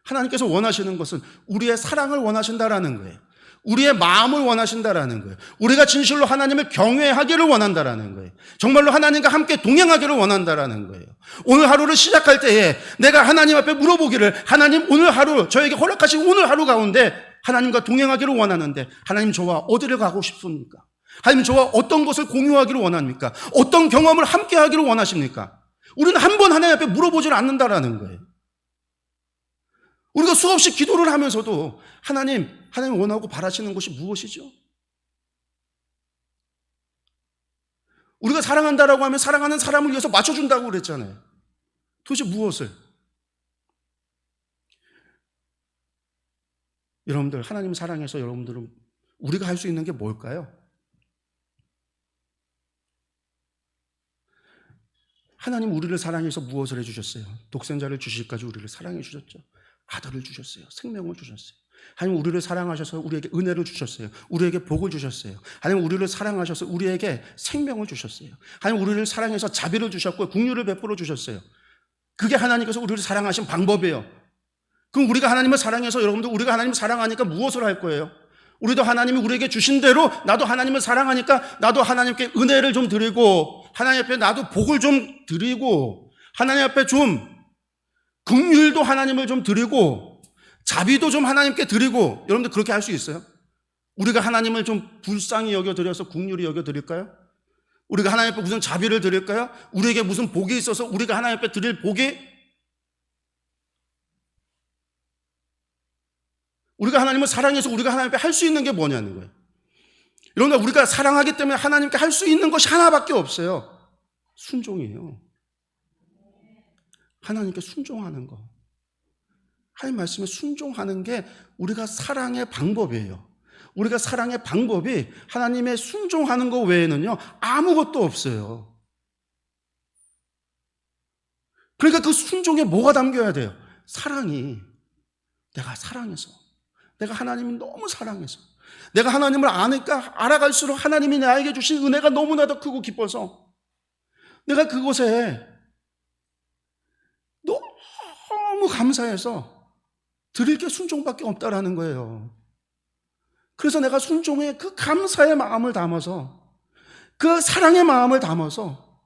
하나님께서 원하시는 것은 우리의 사랑을 원하신다라는 거예요. 우리의 마음을 원하신다라는 거예요. 우리가 진실로 하나님을 경외하기를 원한다라는 거예요. 정말로 하나님과 함께 동행하기를 원한다라는 거예요. 오늘 하루를 시작할 때에 내가 하나님 앞에 물어보기를, 하나님 오늘 하루, 저에게 허락하신 오늘 하루 가운데 하나님과 동행하기를 원하는데 하나님 저와 어디를 가고 싶습니까? 하나님 저와 어떤 것을 공유하기를 원합니까? 어떤 경험을 함께 하기를 원하십니까? 우리는 한 번 하나님 앞에 물어보질 않는다라는 거예요. 우리가 수없이 기도를 하면서도 하나님 원하고 바라시는 것이 무엇이죠? 우리가 사랑한다라고 하면 사랑하는 사람을 위해서 맞춰준다고 그랬잖아요. 도대체 무엇을? 여러분들, 하나님 사랑해서 여러분들은 우리가 할 수 있는 게 뭘까요? 하나님 우리를 사랑해서 무엇을 해주셨어요? 독생자를 주실까지 우리를 사랑해 주셨죠. 아들을 주셨어요. 생명을 주셨어요. 하나님 우리를 사랑하셔서 우리에게 은혜를 주셨어요. 우리에게 복을 주셨어요. 하나님 우리를 사랑하셔서 우리에게 생명을 주셨어요. 하나님 우리를 사랑해서 자비를 주셨고 긍휼을 베풀어 주셨어요. 그게 하나님께서 우리를 사랑하신 방법이에요. 그럼 우리가 하나님을 사랑해서, 여러분들 우리가 하나님을 사랑하니까 무엇을 할 거예요? 우리도 하나님이 우리에게 주신 대로 나도 하나님을 사랑하니까 나도 하나님께 은혜를 좀 드리고, 하나님 앞에 나도 복을 좀 드리고, 하나님 앞에 좀 긍휼도 하나님을 좀 드리고, 자비도 좀 하나님께 드리고. 여러분들 그렇게 할 수 있어요? 우리가 하나님을 좀 불쌍히 여겨드려서 긍휼히 여겨드릴까요? 우리가 하나님 앞에 무슨 자비를 드릴까요? 우리에게 무슨 복이 있어서 우리가 하나님 앞에 드릴 복이, 우리가 하나님을 사랑해서 우리가 하나님 앞에 할 수 있는 게 뭐냐는 거예요. 여러분들 우리가 사랑하기 때문에 하나님께 할 수 있는 것이 하나밖에 없어요. 순종이에요. 하나님께 순종하는 거. 하나님 말씀에 순종하는 게 우리가 사랑의 방법이에요. 우리가 사랑의 방법이 하나님의 순종하는 것 외에는요, 아무것도 없어요. 그러니까 그 순종에 뭐가 담겨야 돼요? 사랑이. 내가 사랑해서, 내가 하나님을 너무 사랑해서, 내가 하나님을 아니까 알아갈수록 하나님이 나에게 주신 은혜가 너무나도 크고 기뻐서 내가 그곳에 너무 감사해서 드릴 게 순종밖에 없다라는 거예요. 그래서 내가 순종에 그 감사의 마음을 담아서, 그 사랑의 마음을 담아서,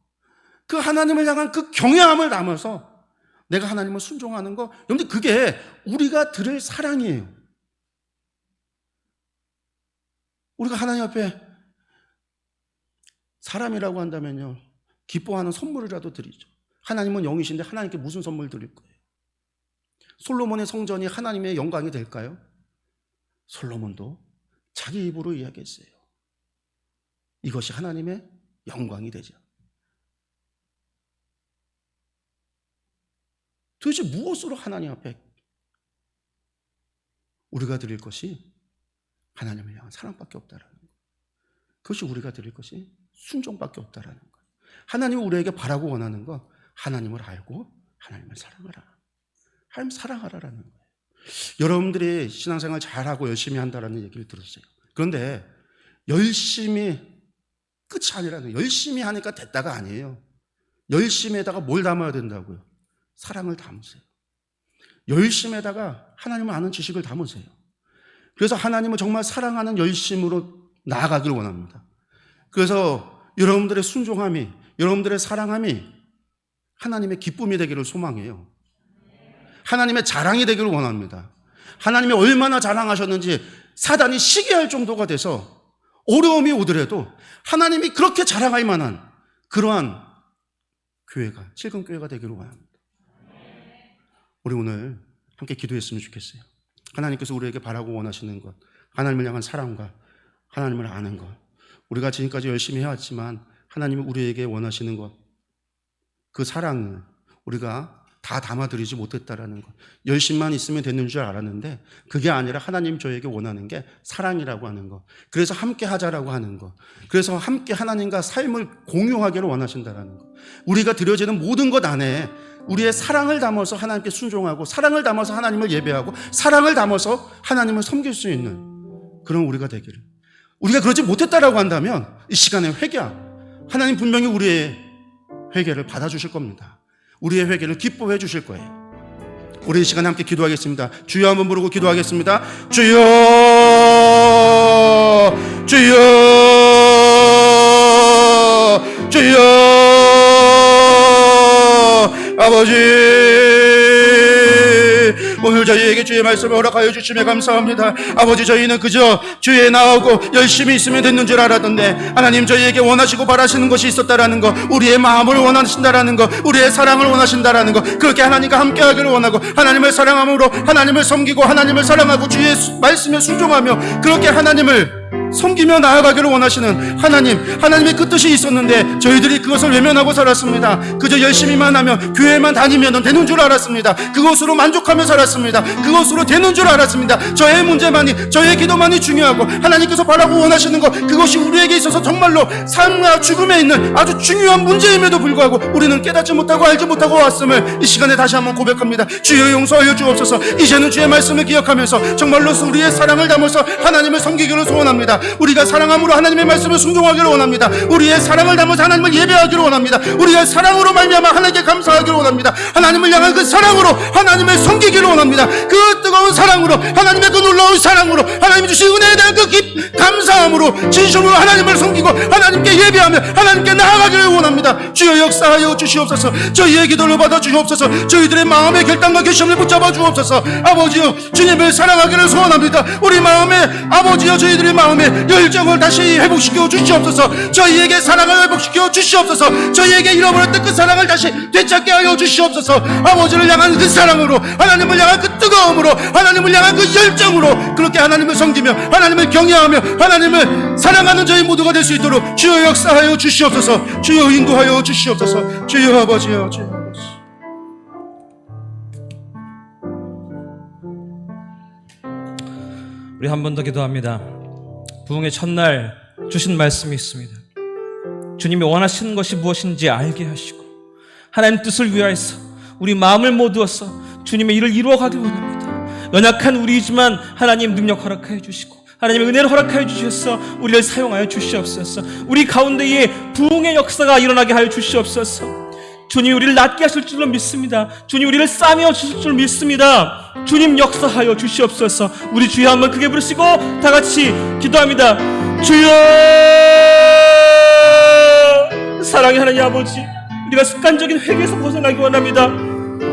그 하나님을 향한 그 경외함을 담아서 내가 하나님을 순종하는 거, 여러분들 그게 우리가 드릴 사랑이에요. 우리가 하나님 앞에 사람이라고 한다면요, 기뻐하는 선물이라도 드리죠. 하나님은 영이신데 하나님께 무슨 선물 드릴 거예요? 솔로몬의 성전이 하나님의 영광이 될까요? 솔로몬도 자기 입으로 이야기했어요. 이것이 하나님의 영광이 되죠. 도대체 무엇으로 하나님 앞에 우리가 드릴 것이 하나님을 향한 사랑밖에 없다라는 거예요. 그것이 우리가 드릴 것이 순종밖에 없다라는 거예요. 하나님이 우리에게 바라고 원하는 건 하나님을 알고 하나님을 사랑하라. 하나님 사랑하라라는 거예요. 여러분들이 신앙생활 잘하고 열심히 한다라는 얘기를 들었어요. 그런데 열심히 끝이 아니라는 거예요. 열심히 하니까 됐다가 아니에요. 열심히에다가 뭘 담아야 된다고요? 사랑을 담으세요. 열심히에다가 하나님을 아는 지식을 담으세요. 그래서 하나님을 정말 사랑하는 열심으로 나아가길 원합니다. 그래서 여러분들의 순종함이, 여러분들의 사랑함이 하나님의 기쁨이 되기를 소망해요. 하나님의 자랑이 되기를 원합니다. 하나님이 얼마나 자랑하셨는지 사단이 시기할 정도가 돼서 어려움이 오더라도 하나님이 그렇게 자랑할 만한 그러한 교회가, 실금교회가 되기를 원합니다. 우리 오늘 함께 기도했으면 좋겠어요. 하나님께서 우리에게 바라고 원하시는 것, 하나님을 향한 사랑과 하나님을 아는 것, 우리가 지금까지 열심히 해왔지만 하나님이 우리에게 원하시는 것, 그 사랑을 우리가 다 담아드리지 못했다라는 것. 열심만 있으면 되는 줄 알았는데 그게 아니라 하나님 저에게 원하는 게 사랑이라고 하는 것. 그래서 함께 하자라고 하는 것. 그래서 함께 하나님과 삶을 공유하기를 원하신다라는 것. 우리가 드려지는 모든 것 안에 우리의 사랑을 담아서 하나님께 순종하고 사랑을 담아서 하나님을 예배하고 사랑을 담아서 하나님을 섬길 수 있는 그런 우리가 되기를. 우리가 그러지 못했다라고 한다면 이 시간에 하나님 분명히 우리의 회개를 받아주실 겁니다. 우리의 회개를 기뻐해 주실 거예요. 우리 이 시간에 함께 기도하겠습니다. 주여 한번 부르고 기도하겠습니다. 주여, 주여, 주여, 아버지, 오늘 저희에게 주의 말씀을 허락하여 주심에 감사합니다. 아버지, 저희는 그저 주에 나오고 열심히 있으면 됐는 줄 알았던데 하나님 저희에게 원하시고 바라시는 것이 있었다라는 것, 우리의 마음을 원하신다라는 것, 우리의 사랑을 원하신다라는 것, 그렇게 하나님과 함께하기를 원하고 하나님을 사랑함으로 하나님을 섬기고 하나님을 사랑하고 주의 말씀에 순종하며 그렇게 하나님을 섬기며 나아가기를 원하시는 하나님의 그 뜻이 있었는데 저희들이 그것을 외면하고 살았습니다. 그저 열심히만 하면 교회만 다니면 되는 줄 알았습니다. 그것으로 만족하며 살았습니다. 그것으로 되는 줄 알았습니다. 저의 문제만이, 저의 기도만이 중요하고 하나님께서 바라고 원하시는 것, 그것이 우리에게 있어서 정말로 삶과 죽음에 있는 아주 중요한 문제임에도 불구하고 우리는 깨닫지 못하고 알지 못하고 왔음을 이 시간에 다시 한번 고백합니다. 주여 용서하여 주옵소서. 이제는 주의 말씀을 기억하면서 정말로 우리의 사랑을 담아서 하나님을 섬기기를 소원합니다. 우리가 사랑함으로 하나님의 말씀을 순종하기를 원합니다. 우리의 사랑을 담아서 하나님을 예배하기를 원합니다. 우리의 사랑으로 말미암아 하나님께 감사하기를 원합니다. 하나님을 향한 그 사랑으로 하나님을 섬기기를 원합니다. 그 뜨거운 사랑으로, 하나님의 그 놀라운 사랑으로, 하나님이 주신 은혜에 대한 그 감사함으로 진심으로 하나님을 섬기고 하나님께 예배하며 하나님께 나아가기를 원합니다. 주여 역사하여 주시옵소서. 저희의 기도를 받아 주시옵소서. 저희들의 마음의 결단과 결심을 붙잡아 주옵소서. 아버지여, 주님을 사랑하기를 소원합니다. 우리 마음에, 아버지여, 저희들의 마음에 열정을 다시 회복시켜 주시옵소서. 저희에게 사랑을 회복시켜 주시옵소서. 저희에게 잃어버렸던 그 사랑을 다시 되찾게 하여 주시옵소서. 아버지를 향한 그 사랑으로, 하나님을 향한 그 뜨거움으로, 하나님을 향한 그 열정으로 그렇게 하나님을 섬기며 하나님을 경외하며 하나님을 사랑하는 저희 모두가 될 수 있도록 주여 역사하여 주시옵소서. 주여 인도하여 주시옵소서. 주여 아버지여, 주여 아버지. 우리 한 번 더 기도합니다. 부흥의 첫날 주신 말씀이 있습니다. 주님이 원하시는 것이 무엇인지 알게 하시고 하나님 뜻을 위하여서 우리 마음을 모두어서 주님의 일을 이루어가길 원합니다. 연약한 우리이지만 하나님 능력 허락하여 주시고 하나님의 은혜를 허락하여 주셔서 우리를 사용하여 주시옵소서. 우리 가운데에 부흥의 역사가 일어나게 하여 주시옵소서. 주님 우리를 낫게 하실 줄로 믿습니다. 주님 우리를 싸매어 주실 줄 믿습니다. 주님 역사하여 주시옵소서. 우리 주여 한번 크게 부르시고 다 같이 기도합니다. 주여, 사랑의 하나님 아버지, 우리가 습관적인 회개에서 벗어나기 원합니다.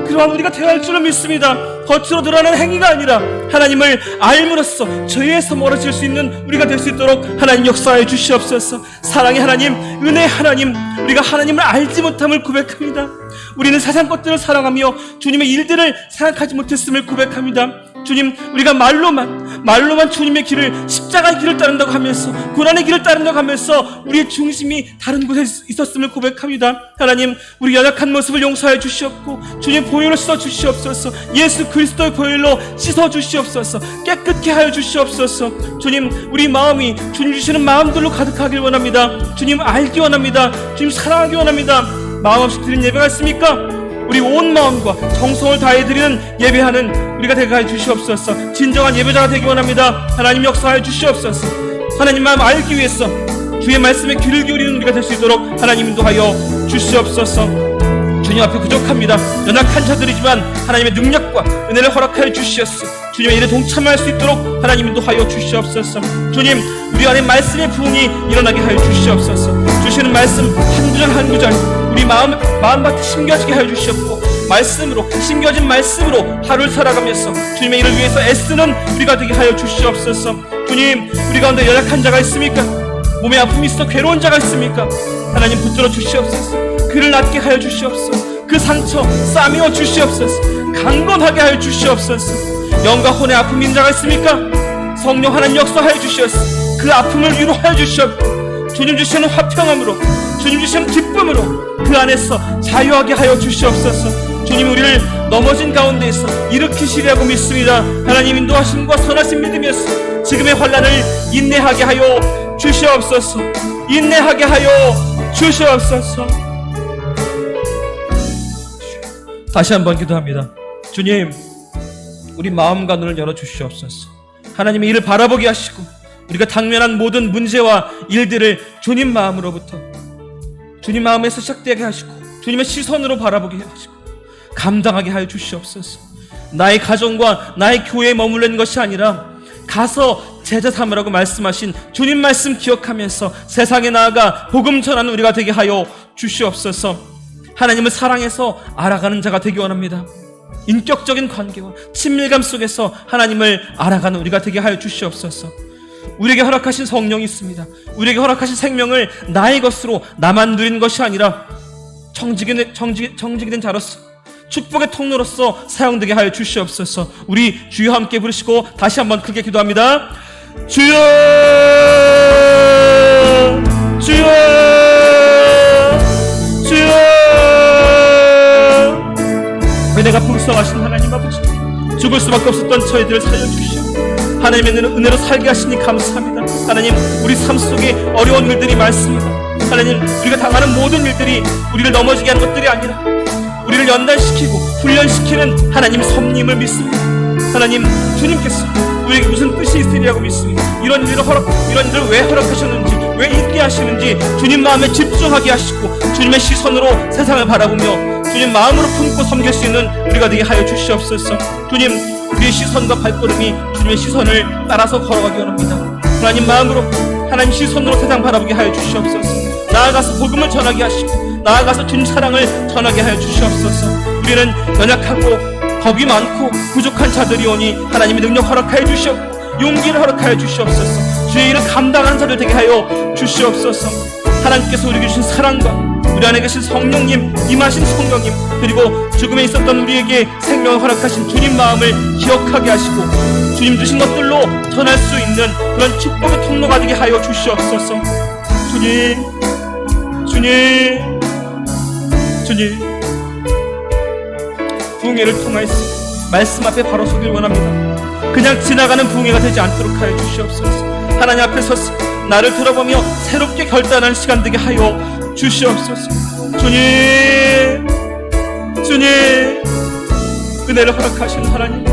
그러한 우리가 대할 줄로 믿습니다. 겉으로 드러나는 행위가 아니라 하나님을 알므로써 죄에서 멀어질 수 있는 우리가 될 수 있도록 하나님 역사하여 주시옵소서. 사랑의 하나님, 은혜의 하나님, 우리가 하나님을 알지 못함을 고백합니다. 우리는 세상 것들을 사랑하며 주님의 일들을 생각하지 못했음을 고백합니다. 주님, 우리가 말로만 주님의 길을, 십자가의 길을 따른다고 하면서, 고난의 길을 따른다고 하면서 우리의 중심이 다른 곳에 있었음을 고백합니다. 하나님, 우리 연약한 모습을 용서해 주시옵고 주님 보혈로 씻어 주시옵소서. 예수 그리스도의 보혈로 씻어 주시옵소서. 깨끗게 하여 주시옵소서. 주님, 우리 마음이 주님 주시는 마음들로 가득하길 원합니다. 주님 알기 원합니다. 주님 사랑하기 원합니다. 마음 없이 드린 예배가 있습니까? 우리 온 마음과 정성을 다해 드리는 예배하는 우리가 되게 하여 주시옵소서. 진정한 예배자가 되기 원합니다. 하나님 역사하여 주시옵소서. 하나님 마음 알기 위해서 주의 말씀에 귀를 기울이는 우리가 될 수 있도록 하나님 인도하여 주시옵소서. 주님 앞에 부족합니다. 연약한 자들이지만 하나님의 능력과 은혜를 허락하여 주시옵소서. 주님의 일에 동참할 수 있도록 하나님 인도하여 주시옵소서. 주님, 우리 안에 말씀의 부흥이 일어나게 하여 주시옵소서. 주시는 말씀 한 구절 한 구절 우리 마음밭에 심겨지게 하여 주시옵고 말씀으로, 심겨진 말씀으로 하루를 살아가면서 주님의 일을 위해서 애쓰는 우리가 되게 하여 주시옵소서. 주님, 우리 가운데 연약한 자가 있습니까? 몸에 아픔이 있어 괴로운 자가 있습니까? 하나님 붙들어 주시옵소서. 그를 낫게 하여 주시옵소서. 그 상처 싸매어 주시옵소서. 강건하게 하여 주시옵소서. 영과 혼의 아픔 있는 자가 있습니까? 성령 하나님 역사하여 주시옵소서. 그 아픔을 위로하여 주시옵고 주님 주시는 화평함으로, 주님 주시는 기쁨으로 그 안에서 자유하게 하여 주시옵소서. 주님 우리를 넘어진 가운데에서 일으키시리라고 믿습니다. 하나님 인도하심과 선하심 믿으면서 지금의 환난을 인내하게 하여 주시옵소서. 인내하게 하여 주시옵소서. 다시 한번 기도합니다. 주님, 우리 마음과 눈을 열어 주시옵소서. 하나님의 이를 바라보게 하시고 우리가 당면한 모든 문제와 일들을 주님 마음으로부터, 주님 마음에서 시작되게 하시고 주님의 시선으로 바라보게 하시고 감당하게 하여 주시옵소서. 나의 가정과 나의 교회에 머물러 있는 것이 아니라 가서 제자 삼으라고 말씀하신 주님 말씀 기억하면서 세상에 나아가 복음 전하는 우리가 되게 하여 주시옵소서. 하나님을 사랑해서 알아가는 자가 되기 원합니다. 인격적인 관계와 친밀감 속에서 하나님을 알아가는 우리가 되게 하여 주시옵소서. 우리에게 허락하신 성령이 있습니다. 우리에게 허락하신 생명을 나의 것으로 나만 누리는 것이 아니라 정직이 된 자로서 축복의 통로로서 사용되게 하여 주시옵소서. 우리 주여 함께 부르시고 다시 한번 크게 기도합니다. 주여, 주여, 주여. 은혜가 풍성하신 하나님 아버지, 죽을 수밖에 없었던 저희들을 살려주시오. 하나님의 은혜로 살게 하시니 감사합니다. 하나님, 우리 삶 속에 어려운 일들이 많습니다. 하나님, 우리가 당하는 모든 일들이 우리를 넘어지게 하는 것들이 아니라 우리를 연단시키고 훈련시키는 하나님 섭리임을 믿습니다. 하나님, 주님께서 우리에게 무슨 뜻이 있으리라고 믿습니다. 이런 일을 왜 허락하셨는지, 왜 있게 하시는지 주님 마음에 집중하게 하시고 주님의 시선으로 세상을 바라보며 주님 마음으로 품고 섬길 수 있는 우리가 되게 하여 주시옵소서. 주님, 우리의 시선과 발걸음이 주님의 시선을 따라서 걸어가기 원합니다. 하나님 마음으로, 하나님 시선으로 세상 바라보게 하여 주시옵소서. 나아가서 복음을 전하게 하시고 나아가서 주님 사랑을 전하게 하여 주시옵소서. 우리는 연약하고 겁이 많고 부족한 자들이오니 하나님의 능력 허락하여 주시옵고 용기를 허락하여 주시옵소서. 주의 일을 감당하는 자들 되게 하여 주시옵소서. 하나님께서 우리에게 주신 사랑과 우리 안에 계신 성령님, 임하신 성령님, 그리고 죽음에 있었던 우리에게 생명을 허락하신 주님 마음을 기억하게 하시고 주님 주신 것들로 전할 수 있는 그런 축복의 통로가 되게 하여 주시옵소서. 주님, 주님, 주님, 부흥회를 통하여서 말씀 앞에 바로 서길 원합니다. 그냥 지나가는 부흥회가 되지 않도록 하여 주시옵소서. 하나님 앞에 서서 나를 돌아보며 새롭게 결단하는 시간 되게 하여 주시옵소서. 주님, 주님, 은혜를 허락하시는 하나님,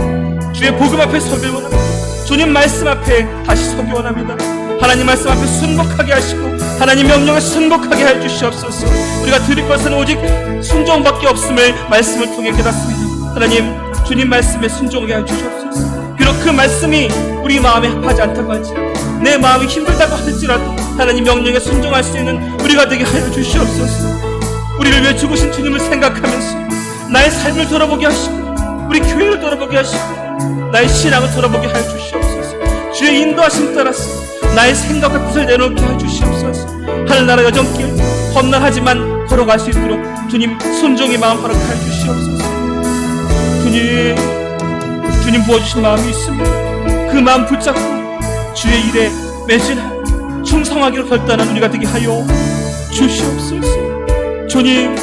주의 복음 앞에 서길 원합니다. 주님 말씀 앞에 다시 서기 원합니다. 하나님 말씀 앞에 순복하게 하시고 하나님 명령에 순복하게 해 주시옵소서. 우리가 드릴 것은 오직 순종밖에 없음을 말씀을 통해 깨닫습니다. 하나님, 주님 말씀에 순종하게 해 주시옵소서. 비록 그 말씀이 우리 마음에 합하지 않다고 할지라도, 내 마음이 힘들다고 할지라도 하나님 명령에 순종할 수 있는 우리가 되게 하여 주시옵소서. 우리를 위해 죽으신 주님을 생각하면서 나의 삶을 돌아보게 하시고 우리 교회를 돌아보게 하시고 나의 신앙을 돌아보게 하여 주시옵소서. 주의 인도하심 따라서 나의 생각과 뜻을 내놓게 하여 주시옵소서. 하늘나라 여정길 험난하지만 걸어갈 수 있도록 주님 순종의 마음 허락하여 주시옵소서. 주님 부어주신 마음이 있습니다. 그 마음 붙잡고 주의 일에 매진하여 충성하기로 결단한 우리가 되게 하여 주시옵소서. 주님,